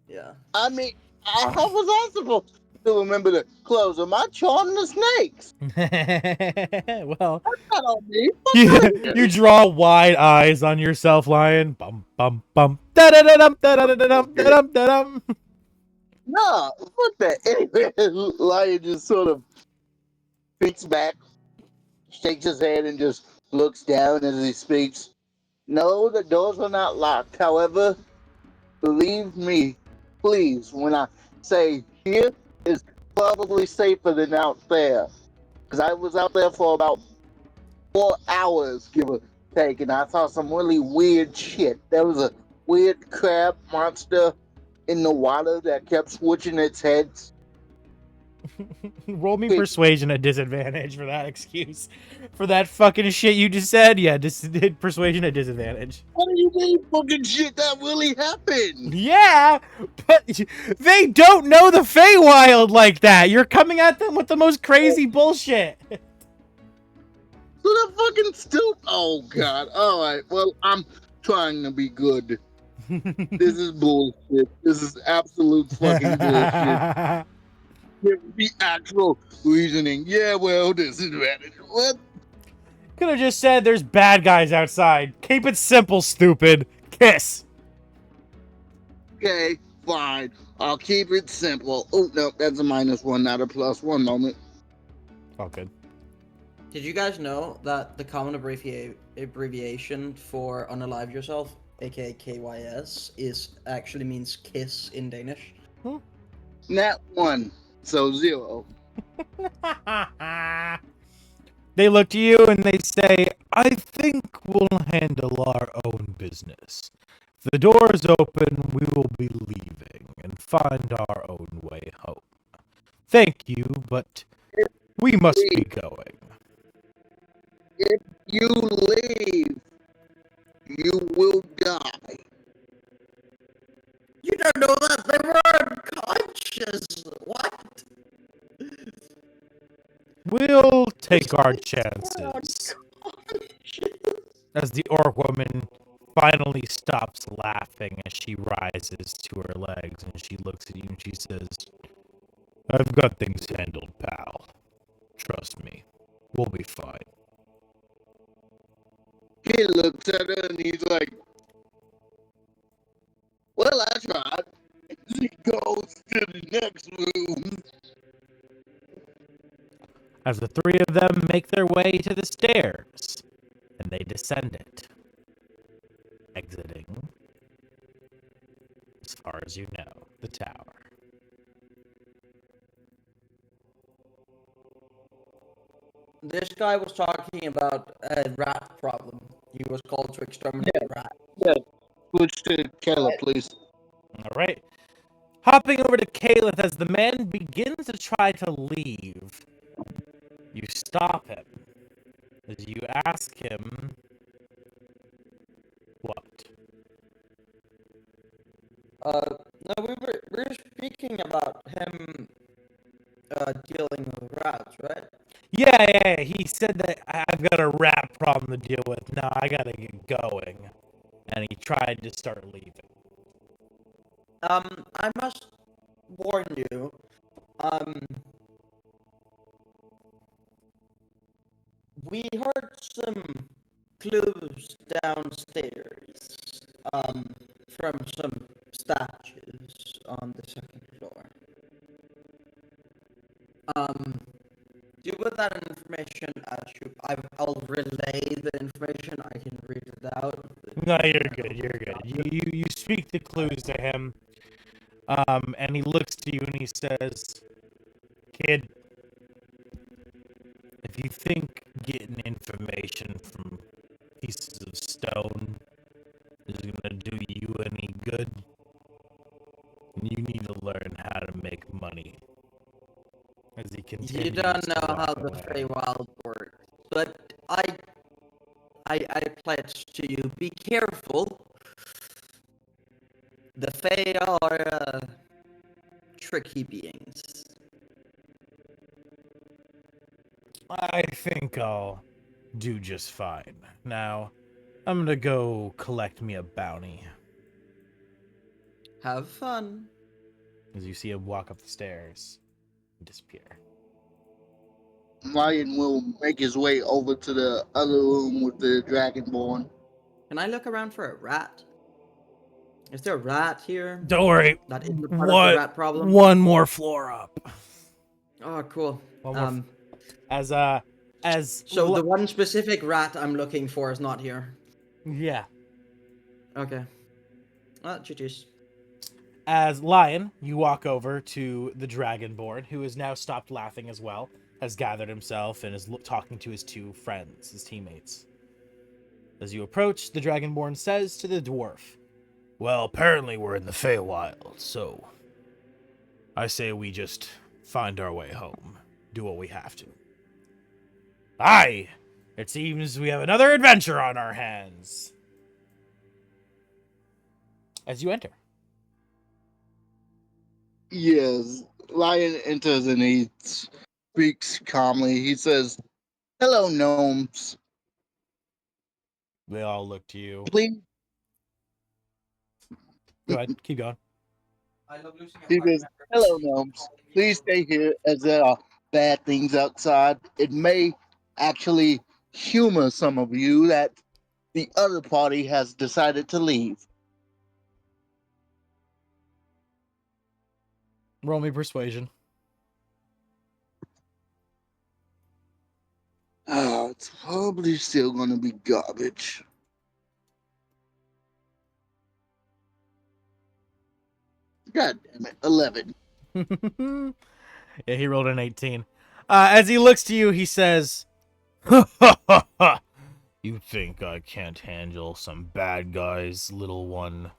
Yeah. I mean, how was I supposed to remember to close them? I charmed the snakes. Well, That's not on me. you draw wide eyes on yourself, Lion. Bum, bum, bum. Da-da-da-dum, da-da-da-dum, da-dum, da-dum. No, what the? Anyway, Lion just sort of thinks back, shakes his head, and just looks down as he speaks. No, the doors are not locked. However, believe me, please, when I say here is probably safer than out there. Because I was out there for about 4 hours, give or take, and I saw some really weird shit. There was a weird crab monster in the water that kept switching its heads. Roll me Wait. persuasion at disadvantage for that excuse. For that fucking shit you just said. Yeah, persuasion at disadvantage. What do you mean fucking shit? That really happened. Yeah, but they don't know the Feywild like that. You're coming at them with the most crazy bullshit. So that fucking stupid. Oh god. All right. Well, I'm trying to be good. This is bullshit. This is absolute fucking bullshit. Give me actual reasoning. Yeah, well, disadvantage. What? Could have just said there's bad guys outside. Keep it simple, stupid. Kiss. Okay, fine. I'll keep it simple. Oh no, that's a -1, not a +1 moment. All good. Did you guys know that the common abbreviation for unalive yourself, aka KYS, actually means kiss in Danish? Nat 1, so 0. They look to you and they say, I think we'll handle our own business. If the door's open, we will be leaving and find our own way home. Thank you, but we must be going. If you leave, you will die. You don't know that they were unconscious. What? We'll take our chances. As the orc woman finally stops laughing as she rises to her legs and she looks at you and she says, I've got things handled, pal. Trust me, we'll be fine. He looks at her and he's like, well, I tried. He goes to the next room. As the three of them make their way to the stairs, and they descend it, exiting, as far as you know, the tower. This guy was talking about a rat problem. He was called to exterminate a rat. Yeah, switch to Caleb, please. All right. Hopping over to Caleb as the man begins to try to leave. You stop him as you ask him what? No, we were speaking about him dealing with rats, right? Yeah, he said that I've got a rat problem to deal with. Now I gotta get going. And he tried to start leaving. I must warn you, we heard some clues downstairs, from some statues on the second floor. Do with that information as I'll relay the information. I can read it out. No, you're good. You speak the clues to him, and he looks to you and he says, Kid, if you think getting information from pieces of stone is gonna do you any good, you need to learn how to make money. As he continues You don't to know walk how the away. Feywild works, but I pledge to you, be careful. The Fey are tricky beings. I think I'll do just fine. Now, I'm gonna go collect me a bounty. Have fun. As you see him walk up the stairs and disappear. Lion will make his way over to the other room with the Dragonborn. Can I look around for a rat? Is there a rat here? Don't worry. That isn't part of the rat problem? One more floor up. Oh, cool. One more as So the one specific rat I'm looking for is not here. yeah. Okay. GG's. As Lion, you walk over to the Dragonborn, who has now stopped laughing as well, has gathered himself, and is talking to his two friends, his teammates. As you approach, the Dragonborn says to the dwarf, well, apparently we're in the Feywild, so I say we just find our way home. Do what we have to. Aye! It seems we have another adventure on our hands. As you enter. Yes, Lion enters and he speaks calmly. He says, "Hello, gnomes. They all look to you. Please." Go ahead. Keep going. I love losing a He party says, member. "Hello, gnomes. Please stay here as there are bad things outside. It may actually humor some of you that the other party has decided to leave." Roll me persuasion. Oh, it's probably still going to be garbage. God damn it. 11. Yeah, he rolled an 18. As he looks to you, he says, "Ha ha ha ha! You think I can't handle some bad guys, little one?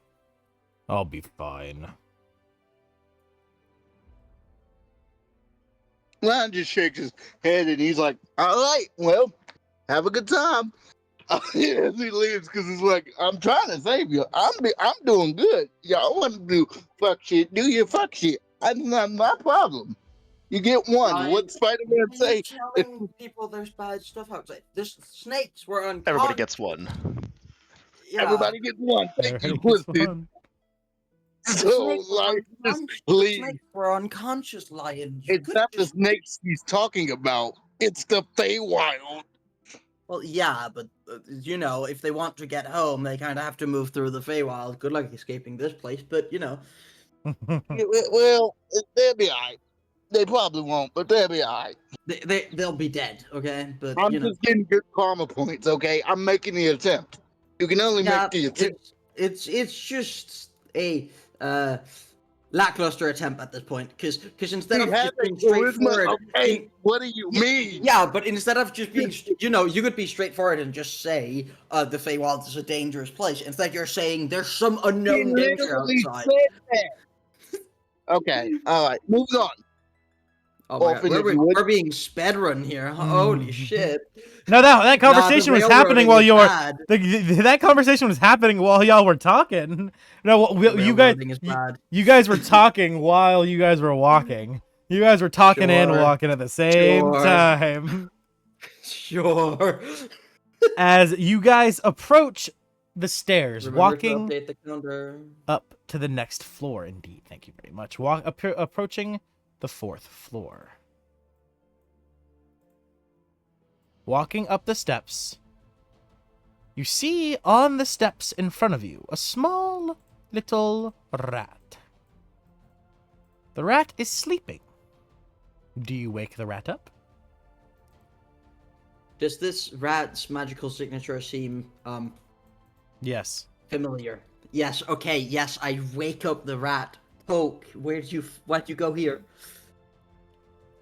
I'll be fine." Lion just shakes his head and he's like, "All right, well, have a good time." As he leaves, because it's like, I'm trying to save you. I'm doing good. Y'all want to do fuck shit? Do your fuck shit. That's not my problem. You get one. What Spider-Man Why are say? you telling people there's bad stuff outside? There's snakes were unconscious. Everybody gets one. Yeah. Everybody gets one. Thank Everybody you, gets Winston. one. The So snakes were Lion just unconscious. The leaves. snakes were unconscious, Lion. You It's could not the just... snakes he's talking about. It's the Feywild. Well, yeah, but you know, if they want to get home, they kind of have to move through the Feywild. Good luck escaping this place, but you know. Well, they'll be alright. They probably won't, but they'll be alright. They'll be dead, okay? But I'm you know, just getting good karma points, okay? I'm making the attempt. You can only yeah, make the attempt. it's just a lackluster attempt at this point, because instead He of has just a being charisma. straightforward, Okay, what do you mean? yeah, but instead of just being, you know, you could be straightforward and just say the Feywild is a dangerous place. Instead, you're saying there's some He unknown danger literally outside. said that. Okay, all right, move on. Oh my Orphan, god, if you would. we're being spedrun here. Holy shit! No, that conversation was happening while you were. bad. That conversation was happening while y'all were talking. No, you guys, Railroading is bad. you guys were talking while you guys were walking. You guys were talking and Sure. walking at the same Sure. time. Sure. As you guys approach the stairs, Remember walking to update the counter. up to the next floor. Indeed, thank you very much. Approaching the 4th floor. Walking up the steps, you see on the steps in front of you a small little rat. The rat is sleeping. Do you wake the rat up? Does this rat's magical signature seem Yes. familiar? Yes. Okay. Yes. I wake up the rat. Poke. Why'd you go here?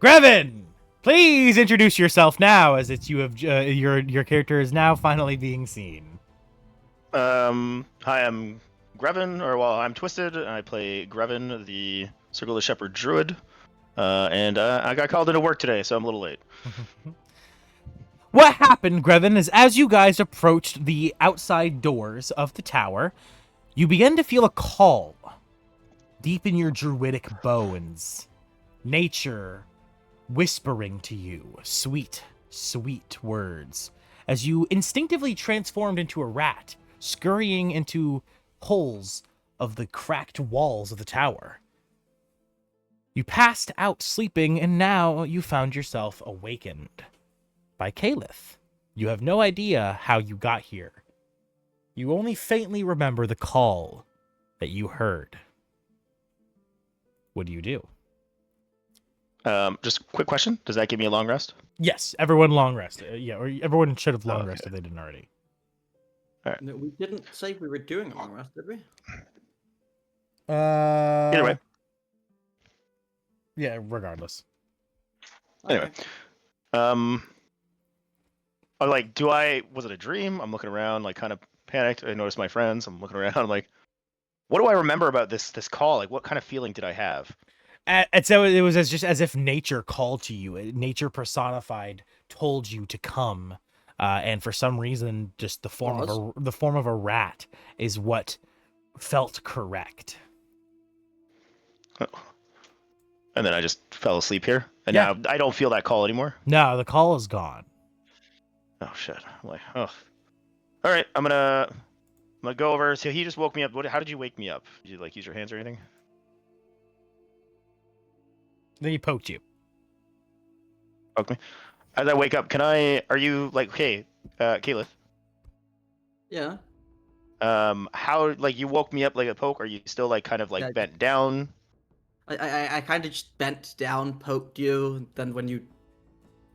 Grevin, please introduce yourself now, as it's you have your character is now finally being seen. Hi, I'm Grevin, I'm Twisted. And I play Grevin, the Circle of the Shepherd Druid. And I got called into work today, so I'm a little late. What happened, Grevin, is as you guys approached the outside doors of the tower, you began to feel a call deep in your druidic bones. Nature whispering to you sweet, sweet words as you instinctively transformed into a rat, scurrying into holes of the cracked walls of the tower. You passed out sleeping, and now you found yourself awakened by Caliph. You have no idea how you got here. You only faintly remember the call that you heard. What do you do? Just quick question. Does that give me a long rest? Yes, everyone long rest. Yeah, or everyone should have long Okay. rest if they didn't already. No, we didn't say we were doing a long rest, did we? Either way. Yeah, regardless. Anyway. Was it a dream? I'm looking around, like, kind of panicked. I noticed my friends. I'm looking around. I'm like, what do I remember about this call? Like, what kind of feeling did I have? And so it was just as if nature called to you. Nature personified told you to come, and for some reason, just the form of a rat is what felt correct. And then I just fell asleep here, and Yeah. now I don't feel that call anymore. No, the call is gone. Oh shit! I'm like, oh. All right, I'm gonna go over. So he just woke me up. How did you wake me up? Did you like use your hands or anything? Then he poked you. Poke me. As I wake up, are you like, hey, Caliph? Yeah. How, like, you woke me up like a poke? Are you still like kind of like Yeah. bent down? I kind of just bent down, poked you. Then when you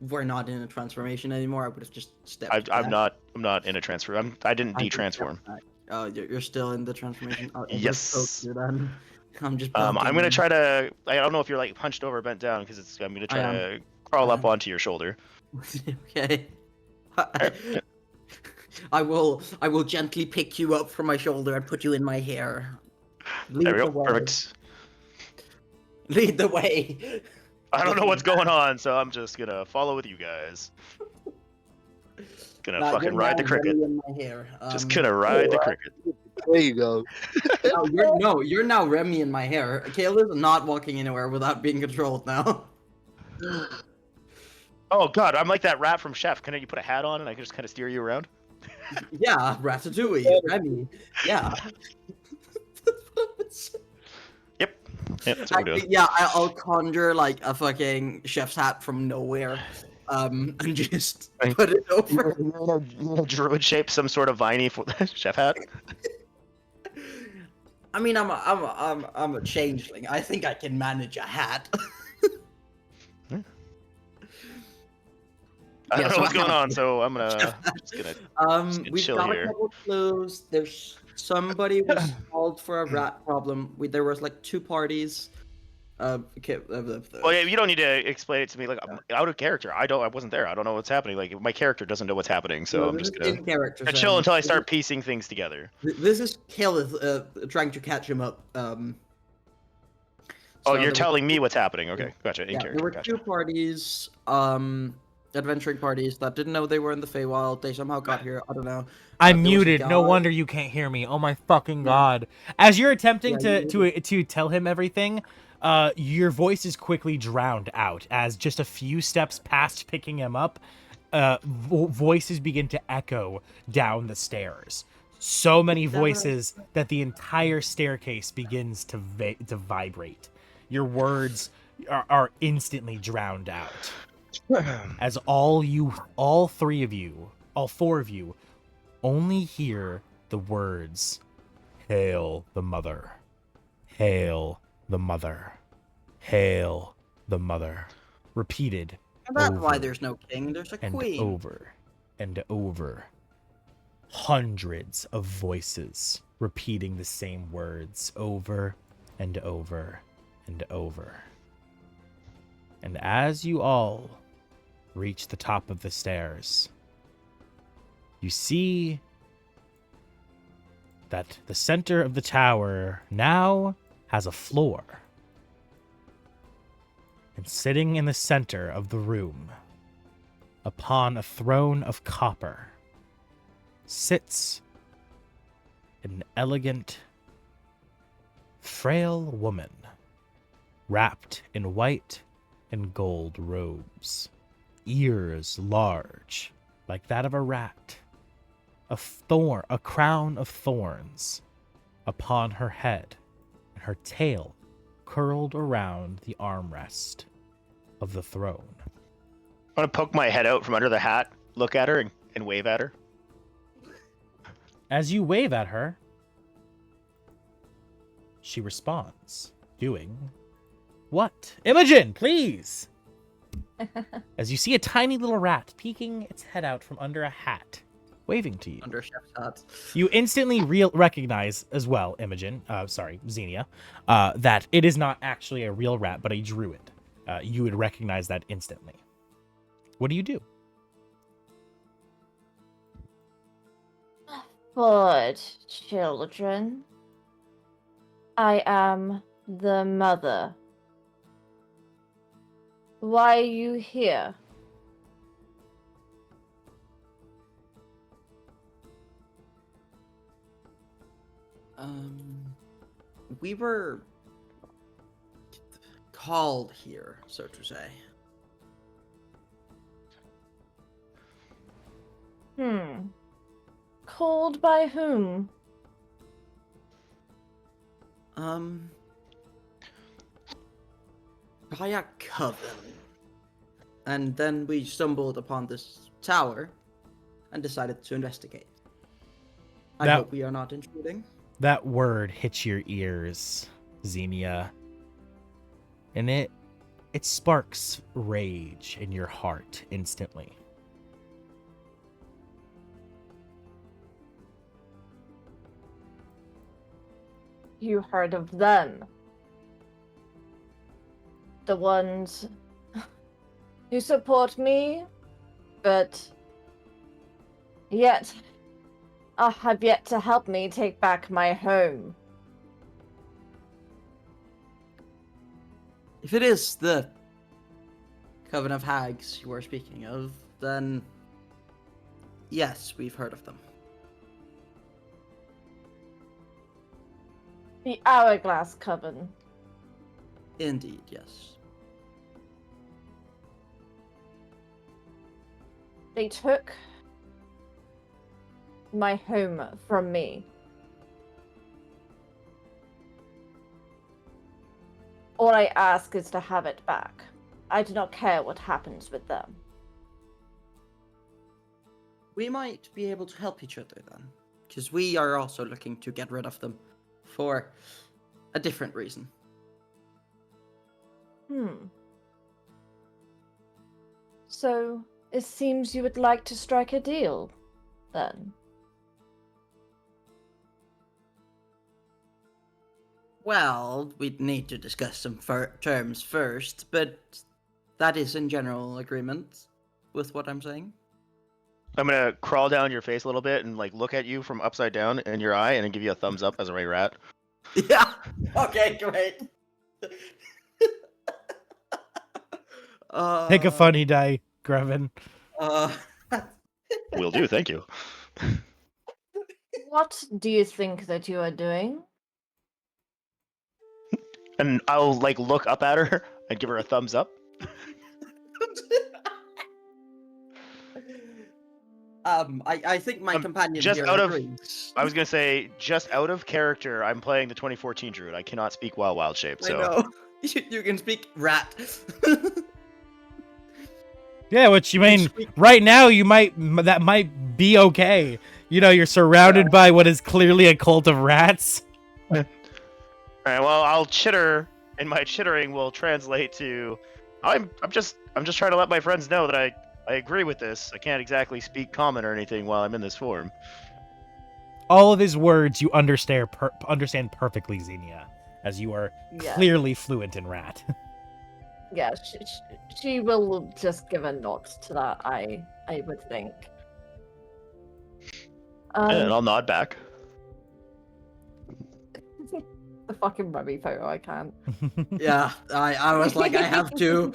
were not in a transformation anymore, I would have just stepped I'm back. not in a transfer. I didn't I just de-transform. stepped back. Oh, you're still in the transformation. I'll just Yes. poke you then. I'm just I'm poking gonna you. try to. I don't know if you're like hunched over, or bent down, because I'm gonna try I am. to crawl up onto your shoulder. Okay. I will gently pick you up from my shoulder and put you in my hair. Lead There we the go. way. Perfect. Lead the way. I don't know what's going on, so I'm just gonna follow with you guys. Gonna fucking You're ride the now cricket. Remy in my hair. Just gonna ride the cricket. There you go. You're now Remy in my hair. Kayla's not walking anywhere without being controlled now. Oh god, I'm like that rat from Chef. Can you put a hat on and I can just kind of steer you around? Yeah, Ratatouille, Remy. Yeah. Yep, that's what we're doing. Yeah, I'll conjure like a fucking chef's hat from nowhere, and just put it over. Druid shape, some sort of viney chef hat. I mean, I'm a changeling. I think I can manage a hat. I don't know so what's going on, so I'm just gonna we've chill got here. a couple of clues. There's somebody was called for a rat problem. There was like two parties. Well, yeah, you don't need to explain it to me. Like, I'm out of character. I wasn't there. I don't know what's happening. Like, my character doesn't know what's happening, so No, I'm this just is gonna in character. chill until I start piecing things together. This is Killith trying to catch him up. Oh, you're telling me what's happening. Okay, gotcha. In Yeah, character. there were Gotcha. two parties, adventuring parties that didn't know they were in the Feywild. They somehow got here. I don't know. I'm There was a muted. No guy- wonder you can't hear me. Oh my fucking Yeah. god! As you're attempting Yeah, to tell him everything, your voice is quickly drowned out. As just a few steps past picking him up, voices begin to echo down the stairs. So many voices that the entire staircase begins to vibrate. Your words are instantly drowned out. As all four of you, only hear the words, "Hail the Mother, Hail the Mother, Hail the Mother," repeated And that's why over there's no king. There's a and queen. over and over. Hundreds of voices repeating the same words over and over and over. And as you all reach the top of the stairs, you see that the center of the tower now has a floor. And sitting in the center of the room, upon a throne of copper, sits an elegant, frail woman, wrapped in white and gold robes, ears large, like that of a rat, a crown of thorns upon her head, and her tail curled around the armrest of the throne. I'm gonna poke my head out from under the hat, look at her, and wave at her. As you wave at her, she responds, doing what? Imogen, please! As you see a tiny little rat peeking its head out from under a hat, waving to you. Under chef's hat. You instantly recognize as well, Imogen, Xenia, that it is not actually a real rat, but a druid. You would recognize that instantly. What do you do? Good children. I am the mother Why are you here? We were called here, so to say. Called by whom? By a coven. And then we stumbled upon this tower and decided to investigate. I That- hope we are not intruding. That word hits your ears, Xenia. And it sparks rage in your heart instantly. You heard of them. The ones who support me, but yet have yet to help me take back my home. If it is the Coven of Hags you are speaking of, then yes, we've heard of them. The Hourglass Coven. Indeed, yes. They took my home from me. All I ask is to have it back. I do not care what happens with them. We might be able to help each other then, because we are also looking to get rid of them for a different reason. So, it seems you would like to strike a deal, then? Well, we'd need to discuss some terms first, but that is in general agreement with what I'm saying. I'm gonna crawl down your face a little bit and like look at you from upside down in your eye and then give you a thumbs up as a ray rat. Yeah. Okay, great. Take a funny die, Grevin. Will do, thank you. What do you think that you are doing? And I'll like look up at her and give her a thumbs up. I think my companion just here out of- agrees. I was gonna say, just out of character, I'm playing the 2014 druid. I cannot speak wild shape, so I know. You can speak rat. Yeah, which you mean right now that might be okay. You know, you're surrounded by what is clearly a cult of rats. All right, well, I'll chitter, and my chittering will translate to, I'm just trying to let my friends know that I agree with this. I can't exactly speak common or anything while I'm in this form. All of his words you understand perfectly, Xenia, as you are clearly fluent in rat. Yeah, she will just give a nod to that, I would think. And I'll nod back. The fucking mummy photo, I can't. Yeah, I was like, I have to.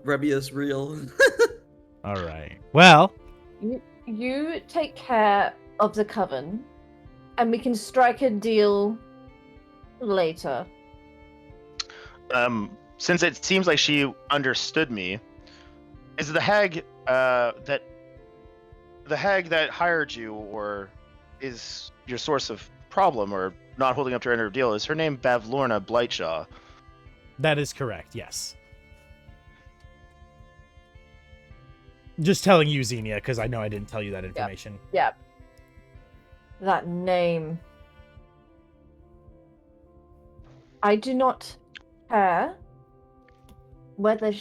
Rebby is real. All right. Well, You take care of the coven, and we can strike a deal later. Since it seems like she understood me, is the hag that hired you, or is your source of problem or not holding up to her end of her deal, is her name Bavlorna Blightshaw? that is correct, yes. Just telling you, Xenia, because I know I didn't tell you that information. Yep. That name. I do not care whether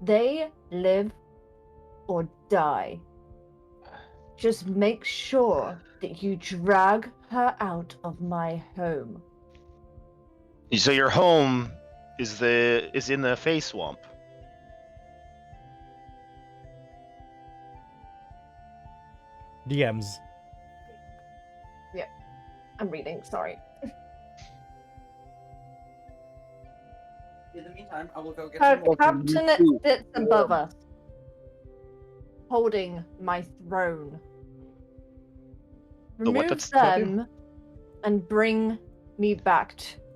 they live or die. Just make sure that you drag her out of my home. So your home is in the Fey Swamp. DMs. I'm reading, sorry. In the meantime, I will go get Her some more. captain sits above us, holding my throne. The what Remove that's above you? them and bring me back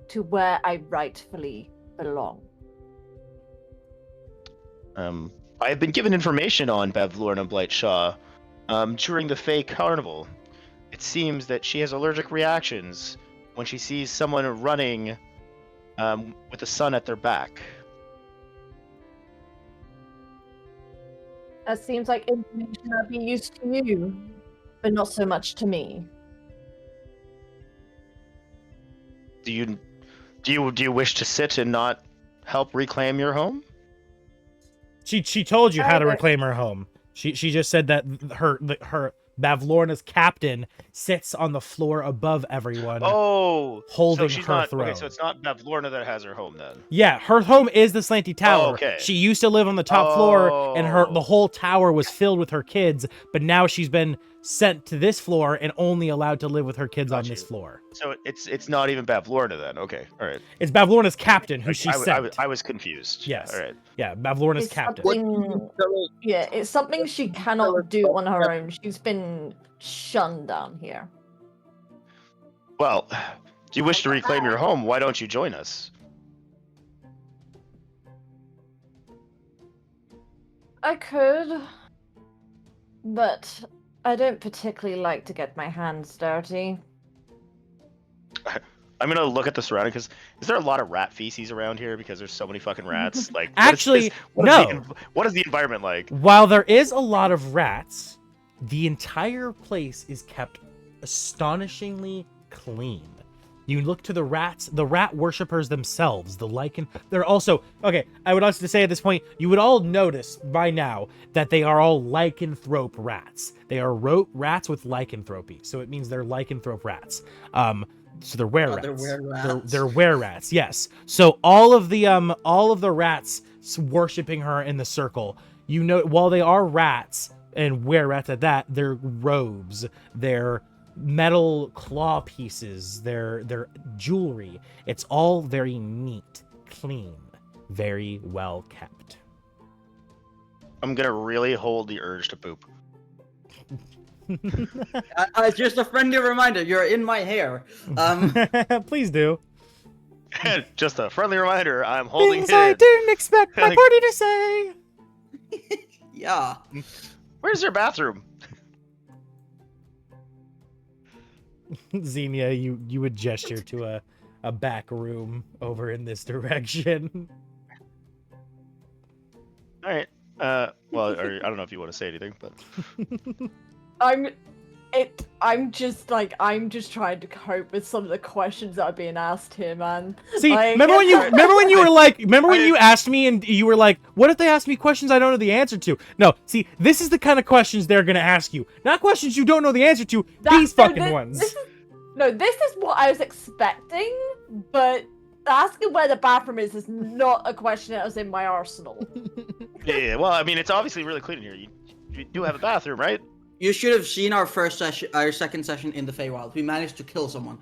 to where I rightfully belong. I have been given information on Bavlorna Blightshaw during the Fey Carnival. It seems that she has allergic reactions when she sees someone running with the sun at their back. That seems like information that'd be used to you, but not so much to me. Do you wish to sit and not help reclaim your home? She told you how to Okay. reclaim her home. She just said that her Bavlorna's captain sits on the floor above everyone. Oh, holding so she's her not throne. okay. So it's not Bavlorna that has her home then. Yeah, her home is the Slanty Tower. okay. She used to live on the top floor, and the whole tower was filled with her kids. But now she's been sent to this floor and only allowed to live with her kids on Got this you. floor. So it's not even Bavlorna then. Okay, all right. It's Bavlorna's captain who she I sent. was confused. Yes. All right. Yeah, Bavlorna's It's captain. something- Yeah, it's something she cannot do on her own. She's been shunned down here. Well, do you wish to reclaim your home? Why don't you join us? I could, but I don't particularly like to get my hands dirty. I'm gonna look at the surrounding because is there a lot of rat feces around here? Because there's so many fucking rats. Like, Actually, what no. What is the environment like? While there is a lot of rats, the entire place is kept astonishingly clean. You look to the rats, the rat worshippers themselves, the lichen. They're also, okay, I would also say at this point, you would all notice by now that they are all lycanthrope rats. They are rats with lycanthropy, so it means they're lycanthrope rats. So they're were rats. They're were-rats. They're were rats, yes. So all of the rats worshiping her in the circle, you know, while they are rats and were rats at that, their robes, their metal claw pieces, their jewelry, it's all very neat, clean, very well kept. I'm gonna really hold the urge to poop. Just a friendly reminder, you're in my hair. Please do. Just a friendly reminder, I'm holding Things I it. didn't expect my party to say. Yeah. Where's your bathroom? Xenia, you would gesture to a back room over in this direction. All right. Well, I don't know if you want to say anything, but I'm just trying to cope with some of the questions that are being asked here, man. See, Like- remember when you asked me and you were like, what if they ask me questions I don't know the answer to? No, see, this is the kind of questions they're gonna ask you. Not questions you don't know the answer to, these fucking ones. This is what I was expecting, but asking where the bathroom is not a question that was in my arsenal. yeah. Well, I mean, it's obviously really clean in here. You do have a bathroom, right? You should have seen our second session in the Feywild. We managed to kill someone.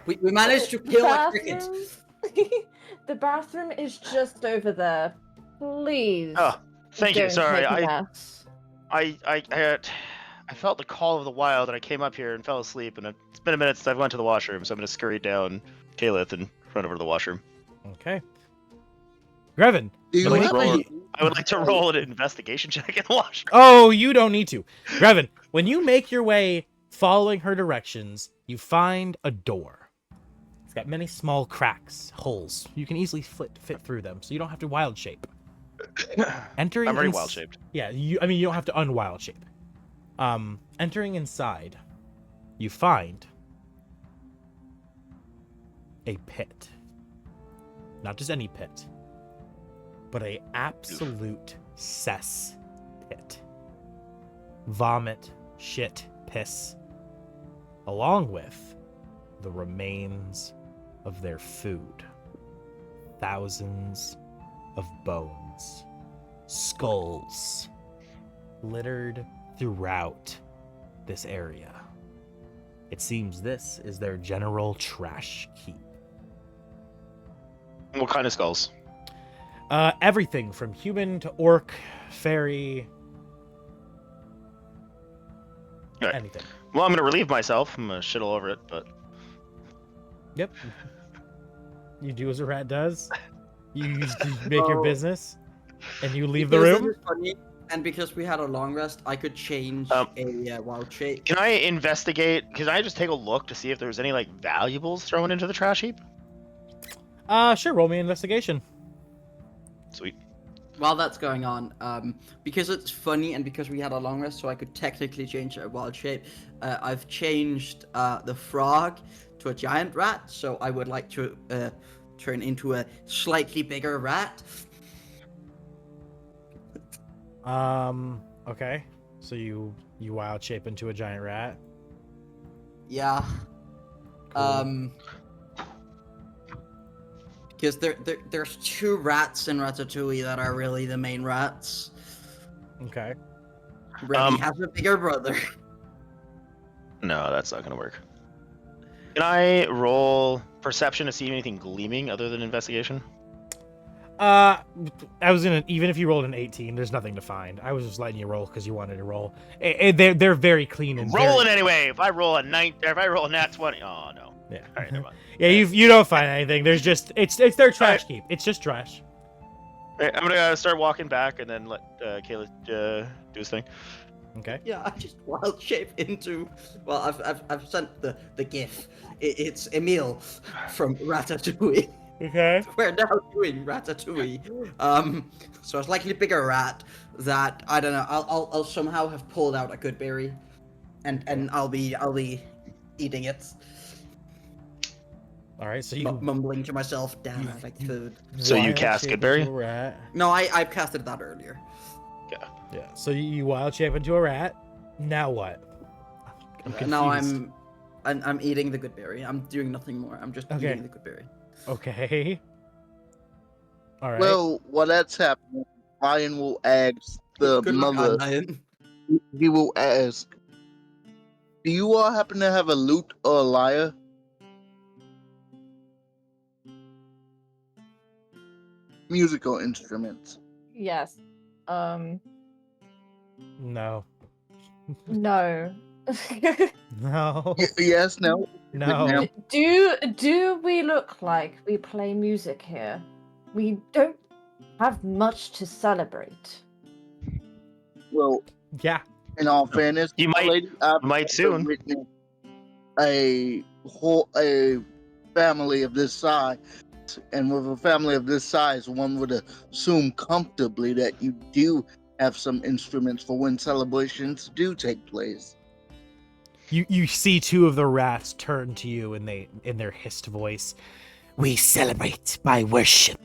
we managed to kill a cricket. The bathroom is just over there. Please. Oh, thank you. don't Sorry, take a mess. I felt the call of the wild, and I came up here and fell asleep. And it's been a minute since I went to the washroom, so I'm gonna scurry down Kalith and run over to the washroom. Okay. Grevin. Do you Would like have to roll- any- I would like to roll an investigation check in the washroom. Oh, you don't need to. Grevin, when you make your way following her directions, you find a door. It's got many small cracks, holes. You can easily fit through them, so you don't have to wild shape. Entering I'm already ins- wild shaped. Yeah, you don't have to unwild shape. Entering inside, you find a pit. Not just any pit, but a absolute cess pit. Vomit, shit, piss, along with the remains of their food. Thousands of bones, skulls, littered throughout this area. It seems this is their general trash heap. What kind of skulls? Everything from human to orc, fairy, Right. anything. Well, I'm gonna relieve myself. I'm gonna shit all over it, but Yep. You do as a rat does. You make your business, and you leave the Because room. this is funny, and because we had a long rest, I could change a wild shape. can I investigate? Can I just take a look to see if there's any like valuables thrown into the trash heap? Sure. Roll me an investigation. Sweet. While that's going on, because it's funny and because we had a long rest, so I could technically change a wild shape. I've changed the frog to a giant rat, so I would like to turn into a slightly bigger rat. Okay. So you wild shape into a giant rat. Yeah. Cool. Because there's two rats in Ratatouille that are really the main rats. Okay. Remy has a bigger brother. No, that's not gonna work. Can I roll perception to see anything gleaming other than investigation? I was gonna, even if you rolled an 18, there's nothing to find. I was just letting you roll because you wanted to roll. They're very clean and Rolling very... anyway. If I roll a nat 20, oh no. Yeah. All right, never mind. Yeah, you don't find anything. There's just it's their trash heap. It's just trash. All right, I'm gonna start walking back and then let Kayla do his thing. Okay. Yeah, I just wild shape into. Well, I've sent the GIF. It's Emile from Ratatouille. Okay. We're now doing Ratatouille. So a slightly bigger rat that I don't know. I'll somehow have pulled out a good berry, and I'll be eating it. All right. So you Mumbling to myself, "Damn, I like food." So you wild cast shape Goodberry? into a rat. No, I've casted that earlier. Yeah. So you wild shape into a rat. Now what? I'm confused. Now I'm eating the good berry. I'm doing nothing more. I'm just Okay. eating the good berry. Okay. All right. Well, while that's happening, Ryan will ask the Good luck, mother. Lion. He will ask, "Do you all happen to have a lute or a lyre?" Musical instruments. Yes. No. No. No. Yes, no. No. Ma'am. Do we look like we play music here? We don't have much to celebrate. Well, Yeah. in all fairness, You might- lady, I've might soon. witnessed a family of this size, and with a family of this size, one would assume comfortably that you do have some instruments for when celebrations do take place. You see two of the rats turn to you and they in their hissed voice. We celebrate by worship.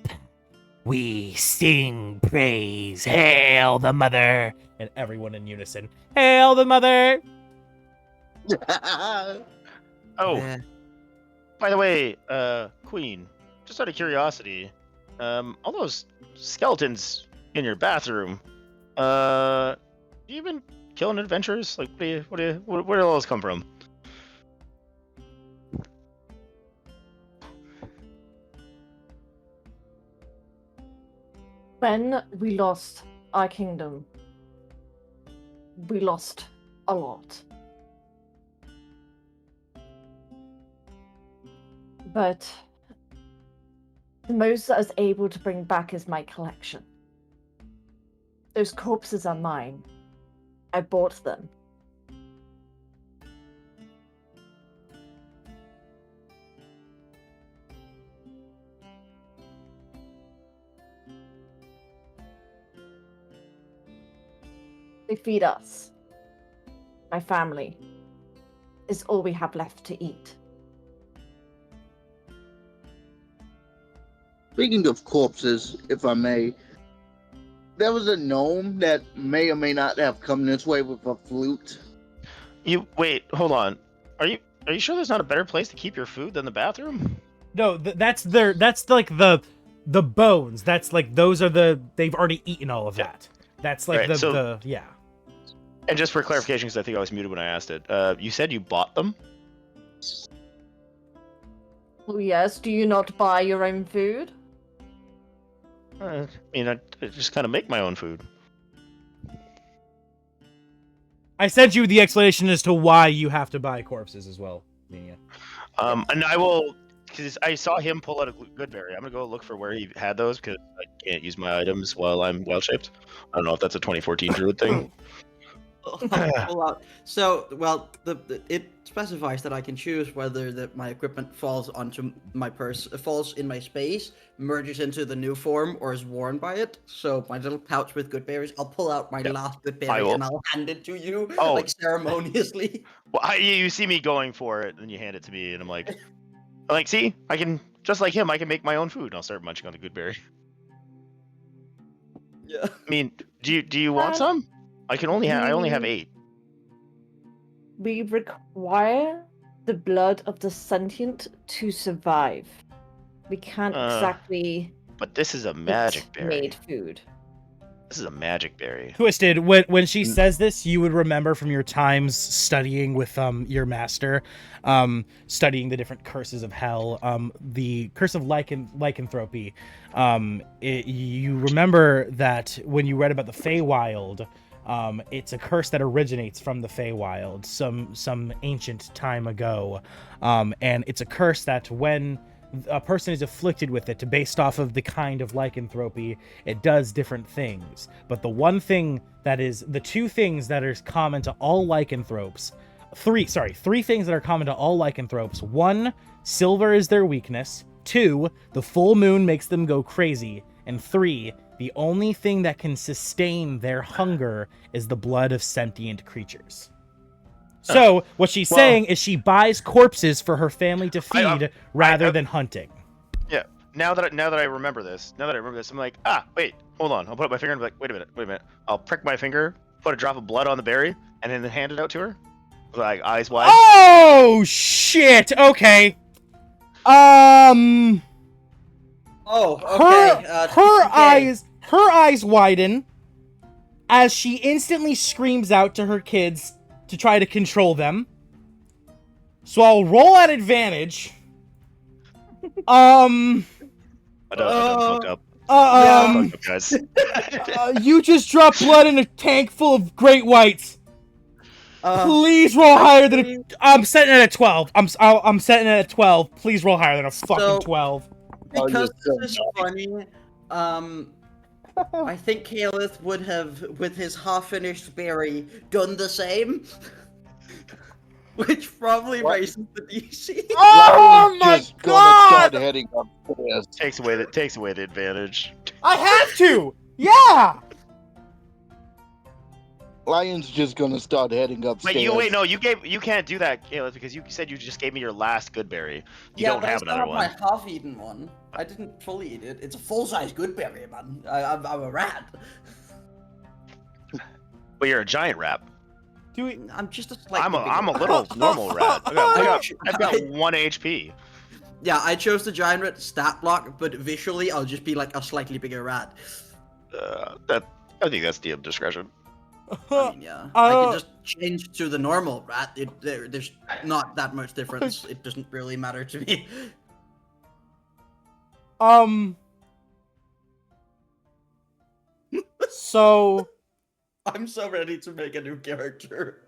We sing praise. Hail the mother. And everyone in unison. Hail the mother. Oh, Yeah. by the way, Queen, just out of curiosity, all those skeletons in your bathroom, do you even killing adventurers? Like, where do those come from? When we lost our kingdom, we lost a lot. But the most that I was able to bring back is my collection. Those corpses are mine. I bought them. They feed us. My family is all we have left to eat. Speaking of corpses, if I may, there was a gnome that may or may not have come this way with a flute. Wait, hold on. Are you sure there's not a better place to keep your food than the bathroom? No, that's like the bones. That's like those are they've already eaten all of that. That's like Right, yeah. And just for clarification, because I think I was muted when I asked it, you said you bought them? Oh yes, do you not buy your own food? I mean, I just kind of make my own food. I sent you the explanation as to why you have to buy corpses as well, Mia. And I will, because I saw him pull out a goodberry. I'm gonna go look for where he had those because I can't use my items while I'm wild shaped. I don't know if that's a 2014 druid thing. Pull out. So, well, it specifies that I can choose whether my equipment falls onto my purse, falls in my space, merges into the new form, or is worn by it. So my little pouch with good berries, I'll pull out my last good berry and I'll hand it to you, like ceremoniously. Well, you see me going for it, and you hand it to me, and I'm like, see, I can, just like him, I can make my own food, and I'll start munching on the goodberry. Yeah. I mean, do you want some? I only have 8. We require the blood of the sentient to survive. We can't exactly. But this is a magic berry. Made food. This is a magic berry. Twisted, when she says this, you would remember from your times studying with your master, studying the different curses of hell, the curse of lycanthropy. You remember that when you read about the Feywild, it's a curse that originates from the Feywild some ancient time ago, and it's a curse that when a person is afflicted with it, based off of the kind of lycanthropy, it does different things. But the two things that are common to all lycanthropes, three things that are common to all lycanthropes. 1, silver is their weakness. 2, the full moon makes them go crazy. And 3, the only thing that can sustain their hunger is the blood of sentient creatures. So what she's saying is she buys corpses for her family to feed rather than hunting. Yeah. Now that I remember this, I'm like, wait, hold on. I'll put up my finger and be like, wait a minute. I'll prick my finger, put a drop of blood on the berry, and then hand it out to her, like eyes wide. Oh shit! Okay. Oh, okay. Her eyes widen as she instantly screams out to her kids to try to control them. So I'll roll at advantage. I done fucked up. Guys. You just dropped blood in a tank full of great whites. Please roll higher than I'm setting it at 12. I'm setting it at 12. Please roll higher than a fucking 12. Because this is funny, I think Caleth would have, with his half-finished berry, done the same. Which probably raises the DC. Oh my god! Start heading upstairs. Takes away the advantage. I have to! Yeah! Lion's just gonna start heading upstairs. But you can't do that, Caleb, because you said you just gave me your last good berry. You don't have another one. I still have my half-eaten one. I didn't fully eat it. It's a full-size good berry, man. I'm a rat. But you're a giant rat. I'm just a slightly I'm a little normal rat. I've got 1 HP. Yeah, I chose the giant rat stat block, but visually I'll just be like a slightly bigger rat. I think that's DM discretion. I mean, yeah. I can just change to the normal rat. There's not that much difference. It doesn't really matter to me. So I'm so ready to make a new character.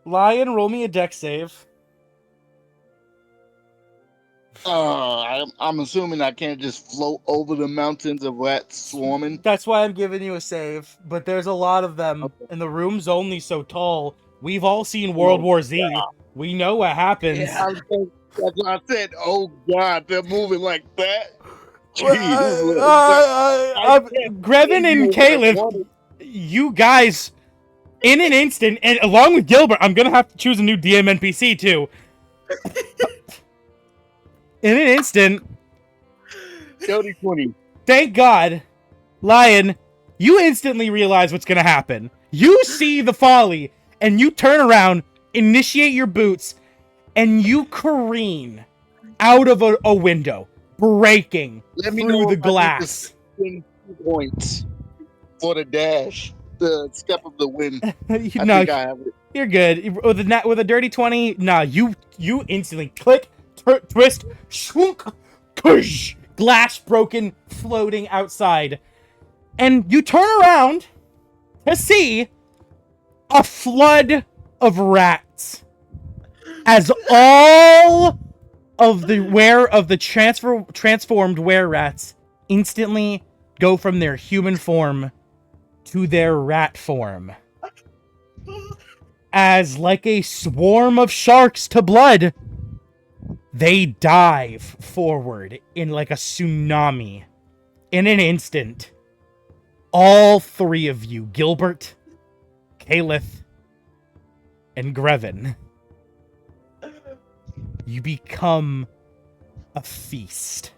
Lion, roll me a dex save. I'm assuming I can't just float over the mountains of rats swarming. That's why I'm giving you a save, but there's a lot of them, and the room's only so tall. We've all seen World War Z. Yeah. We know what happens. Yeah, that's what I said. Oh god, they're moving like that. Grevin and Caleb, you guys, in an instant, and along with Gilbert, I'm gonna have to choose a new DM NPC too. In an instant, 30-20. Thank God, Lion, you instantly realize what's gonna happen. You see the folly, and you turn around, initiate your boots, and you careen out of a window, breaking through the glass. 2 points for the dash, the step of the wind. I think I have it. You're good. With a dirty 20, nah, you instantly click, twist, shunk, kush, glass broken, floating outside. And you turn around to see a flood of rats. As all of the transformed were rats instantly go from their human form to their rat form. As like a swarm of sharks to blood, they dive forward in like a tsunami. In an instant, all three of you, Gilbert, Caliph, and Grevin, you become a feast.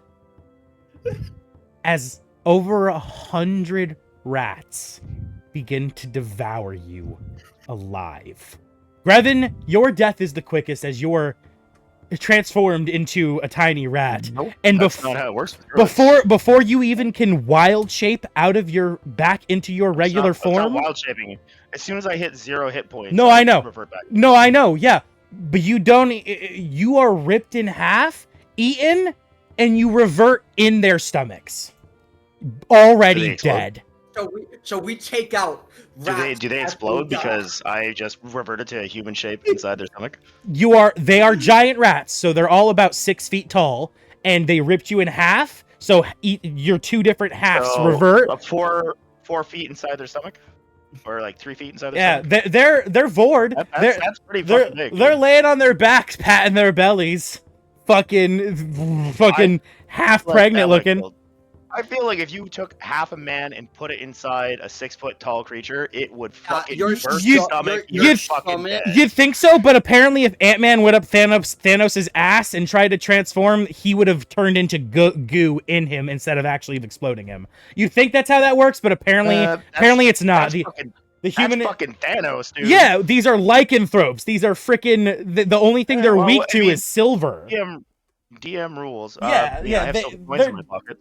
As over 100 rats begin to devour you alive. Grevin, your death is the quickest as you're transformed into a tiny rat. Nope, and that's not how it works. with drugs. before you even can wild shape out of your back into your regular It's not form. wild shaping. As soon as I hit 0 hit points, No, I know. Revert back. No, I know, yeah. But you don't. You are ripped in half, eaten, and you revert in their stomachs. Already explode? dead. So we take out rats. Do they as explode we die. because I just reverted to a human shape inside their stomach? They are giant rats, so they're all about 6 feet tall, and they ripped you in half. So your two different halves So, revert. 4 feet inside their stomach, or like 3 feet inside their stomach. Yeah, they're vored. That's pretty fucking big. They're dude. laying on their backs, patting their bellies, fucking half Like pregnant that might looking. kill. I feel like if you took half a man and put it inside a 6-foot tall creature, it would fucking your burst you- your stomach. you'd- You're fucking stomach- dead. You'd think so, but apparently if Ant-Man went up Thanos' ass and tried to transform, he would have turned into goo in him instead of actually exploding him. You think that's how that works, but apparently it's not. That's fucking, The human... that's fucking Thanos, dude. Yeah, these are lycanthropes. These are freaking... The only thing they're well, weak I to mean, is silver. DM rules. Yeah, yeah, I have they- silver coins in my pocket.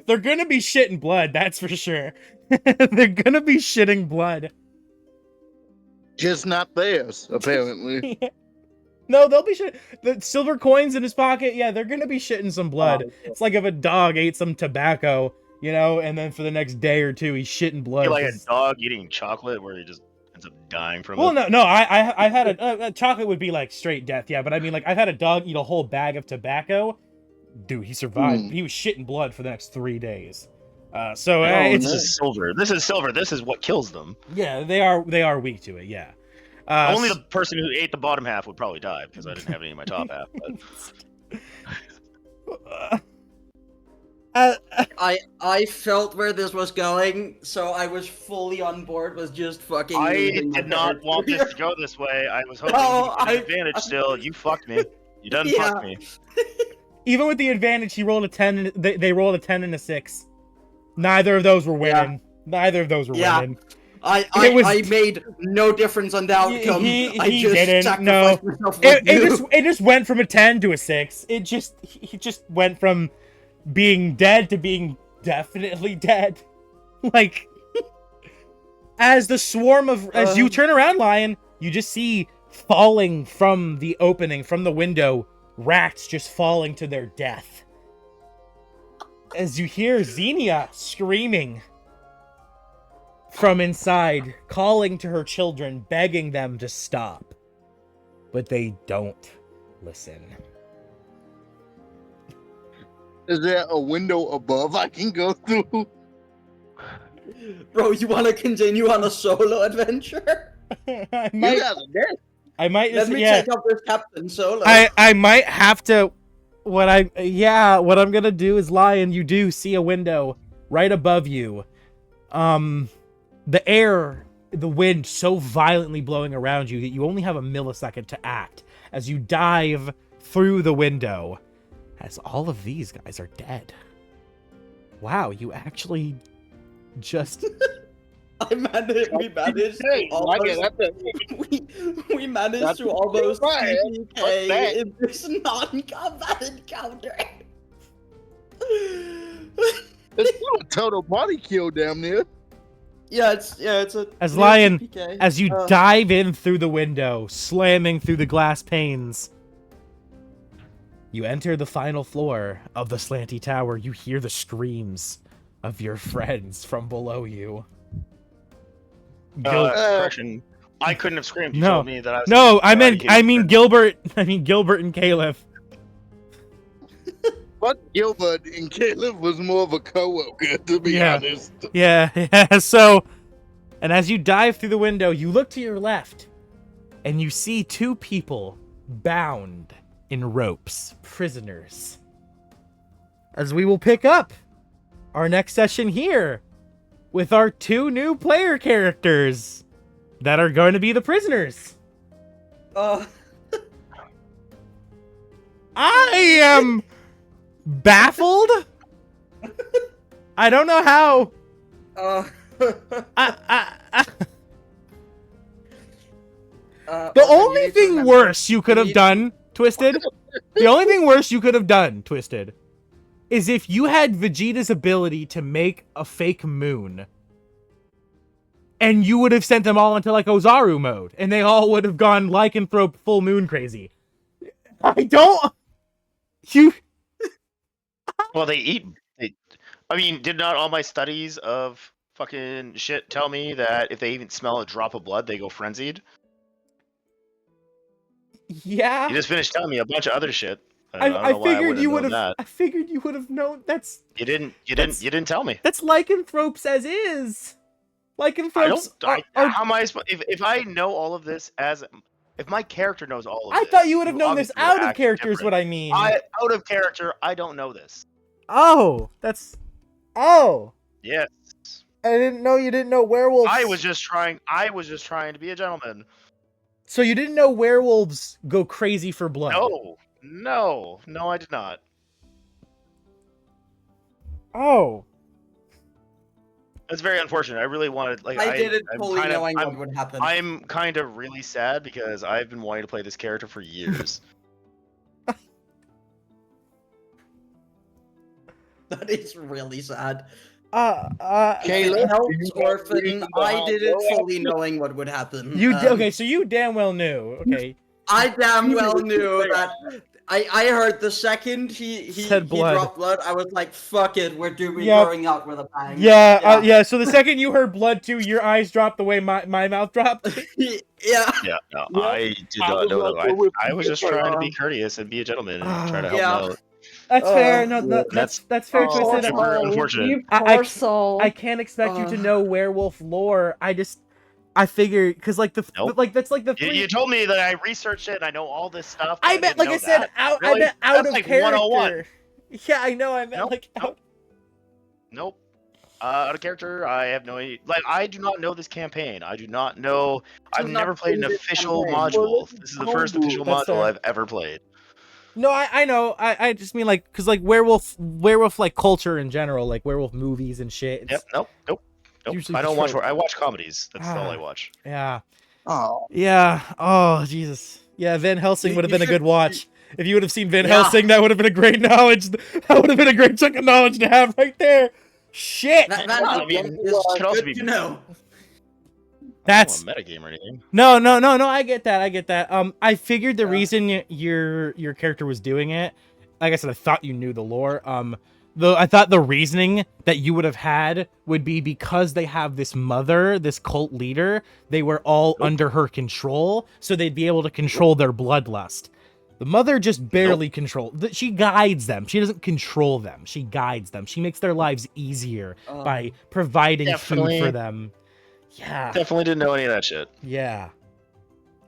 They're gonna be shitting blood, that's for sure. They're gonna be shitting blood. Just not theirs, apparently. No, they'll be shit. The silver coins in his pocket, yeah, they're gonna be shitting some blood. It's like if a dog ate some tobacco, you know, and then for the next day or two, he's shitting blood. Feel like a 'cause- dog eating chocolate where he just ends up dying from Well, it. no, I've had a chocolate would be like straight death, yeah, but I mean, like, I've had a dog eat a whole bag of tobacco. Dude, he survived. He was shitting blood for the next 3 days. So it's This is silver. This is silver. This is what kills them. yeah, they are weak to it, yeah. Only the person who ate the bottom half would probably die because I didn't have any in my top half. But I felt where this was going, so I was fully on board with just fucking. I losing my did not character. want this to go this way. I was hoping No, you had advantage still. You fucked me. You done Yeah. fucked me. Even with the advantage, he rolled a 10. And they rolled a 10 and a 6. Neither of those were winning. Neither of those were Yeah. winning. I made no difference on the outcome. I He just didn't, sacrificed no. myself for you. It just went from a 10 to a 6. He just went from being dead to being definitely dead. Like, as you turn around, Lion, you just see falling from the opening, from the window, rats just falling to their death. As you hear Xenia screaming from inside, calling to her children, begging them to stop. But they don't listen. Is there a window above I can go through? Bro, you want to continue on a solo adventure? I You might, guys are dead. I might, Let me yeah, take up this captain solo. I might have to. What I'm gonna do is, Lion, you do see a window right above you. The air, the wind so violently blowing around you that you only have a millisecond to act as you dive through the window, as all of these guys are dead. Wow, you actually just... We managed Hey, to almost, we managed That's to almost right. What's TPK that? in this non-combat encounter. It's still a total body kill down there. it's a As it's a Lion, PK. as you dive in through the window, slamming through the glass panes, you enter the final floor of the Slanty Tower. You hear the screams of your friends from below you. Correction. I couldn't have screamed. You No. told me that I was. No, I mean already Gilbert. I mean Gilbert and Caleb. But Gilbert and Caleb was more of a co-worker, to be Yeah. honest. Yeah. So, and as you dive through the window, you look to your left, and you see two people bound in ropes, prisoners. As we will pick up our next session here with our two new player characters that are going to be the prisoners. I am baffled. I don't know how. The only thing worse you could have done, Twisted, the only thing worse you could have done, Twisted, is if you had Vegeta's ability to make a fake moon, and you would have sent them all into like Ozaru mode, and they all would have gone lycanthrope full moon crazy. Well, they eat. I mean, did not all my studies of fucking shit tell me that if they even smell a drop of blood, they go frenzied? Yeah. You just finished telling me a bunch of other shit. I figured you would have. That. I figured you would have known. You didn't tell me. That's lycanthropes as is. Lycanthropes. How am I supposed? If I know all of this if my character knows all of I this, thought you would have known this obviously out of act character. Is different. what I mean. Out of character, I don't know this. Oh, oh. Yes. I didn't know you didn't know werewolves. I was just trying to be a gentleman. So you didn't know werewolves go crazy for blood? No, I did not. Oh. That's very unfortunate. I really wanted, I didn't fully knowing what would happen. I'm kind of really sad because I've been wanting to play this character for years. That is really sad. Caleb, It helped you Orphan. know I how didn't to fully knowing what would happen. Okay, so you damn well knew. Okay. I damn well knew that. I heard the second he Said blood. dropped blood, I was like, "Fuck it, we're Yep. going out with a bang." Yeah. So the second you heard blood too, your eyes dropped the way my mouth dropped. Yeah. Yeah, no, I did not know that. I was just trying to be courteous and be a gentleman and try to help Yeah. him out. That's fair. No, that's fair, Twisted. super unfortunate. You I- poor soul. I can't expect you to know werewolf lore. I figured because like Nope. that's like the You, three. you told me that I researched it and I know all this stuff. I but meant, like didn't I know said, that. out. Really? I meant out That's of like character. 101. Yeah, I know. I meant Nope, like out. Nope. Out of character, I have no idea. Like, I do not know this campaign. I do not know. I've not never played an played this official campaign. module. This is the first official That's module fair. I've ever played. No, I know. I just mean like because like werewolf like culture in general, like werewolf movies and shit. Yep. Nope. Usually I don't just watch. I watch comedies. That's all I watch. Yeah. Oh, Yeah. Oh Jesus. Yeah. Van Helsing You- would have you been a good should- watch. If you would have seen Van Yeah. Helsing, that would have been a great knowledge. That would have been a great chunk of knowledge to have right there. Shit. That I mean, is could also good be- to know. That's I don't know, metagame or anything. no. I get that. I figured the reason your character was doing it, like I said, I thought you knew the lore. Though I thought the reasoning that you would have had would be because they have this mother, this cult leader. They were all under her control, so they'd be able to control their bloodlust. The mother just barely she guides them. She doesn't control them. She guides them. She makes their lives easier by providing Definitely. food for them. Yeah. Definitely didn't know any of that shit. Yeah.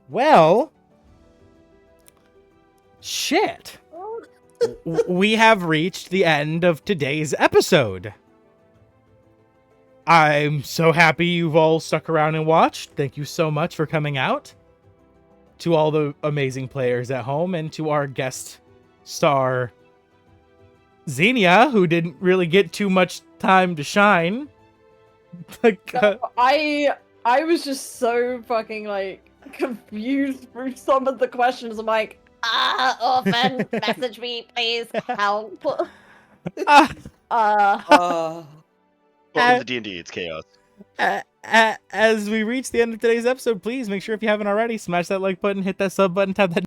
Well, shit. We have reached the end of today's episode. I'm so happy you've all stuck around and watched. Thank you so much for coming out. To all the amazing players at home and to our guest star, Xenia, who didn't really get too much time to shine. Like, I was just so fucking like confused through some of the questions. I'm like, Orphan, message me, please. Help. uh, uh, Welcome to D&D. It's chaos. as we reach the end of today's episode, please make sure if you haven't already, smash that like button, hit that sub button, tap that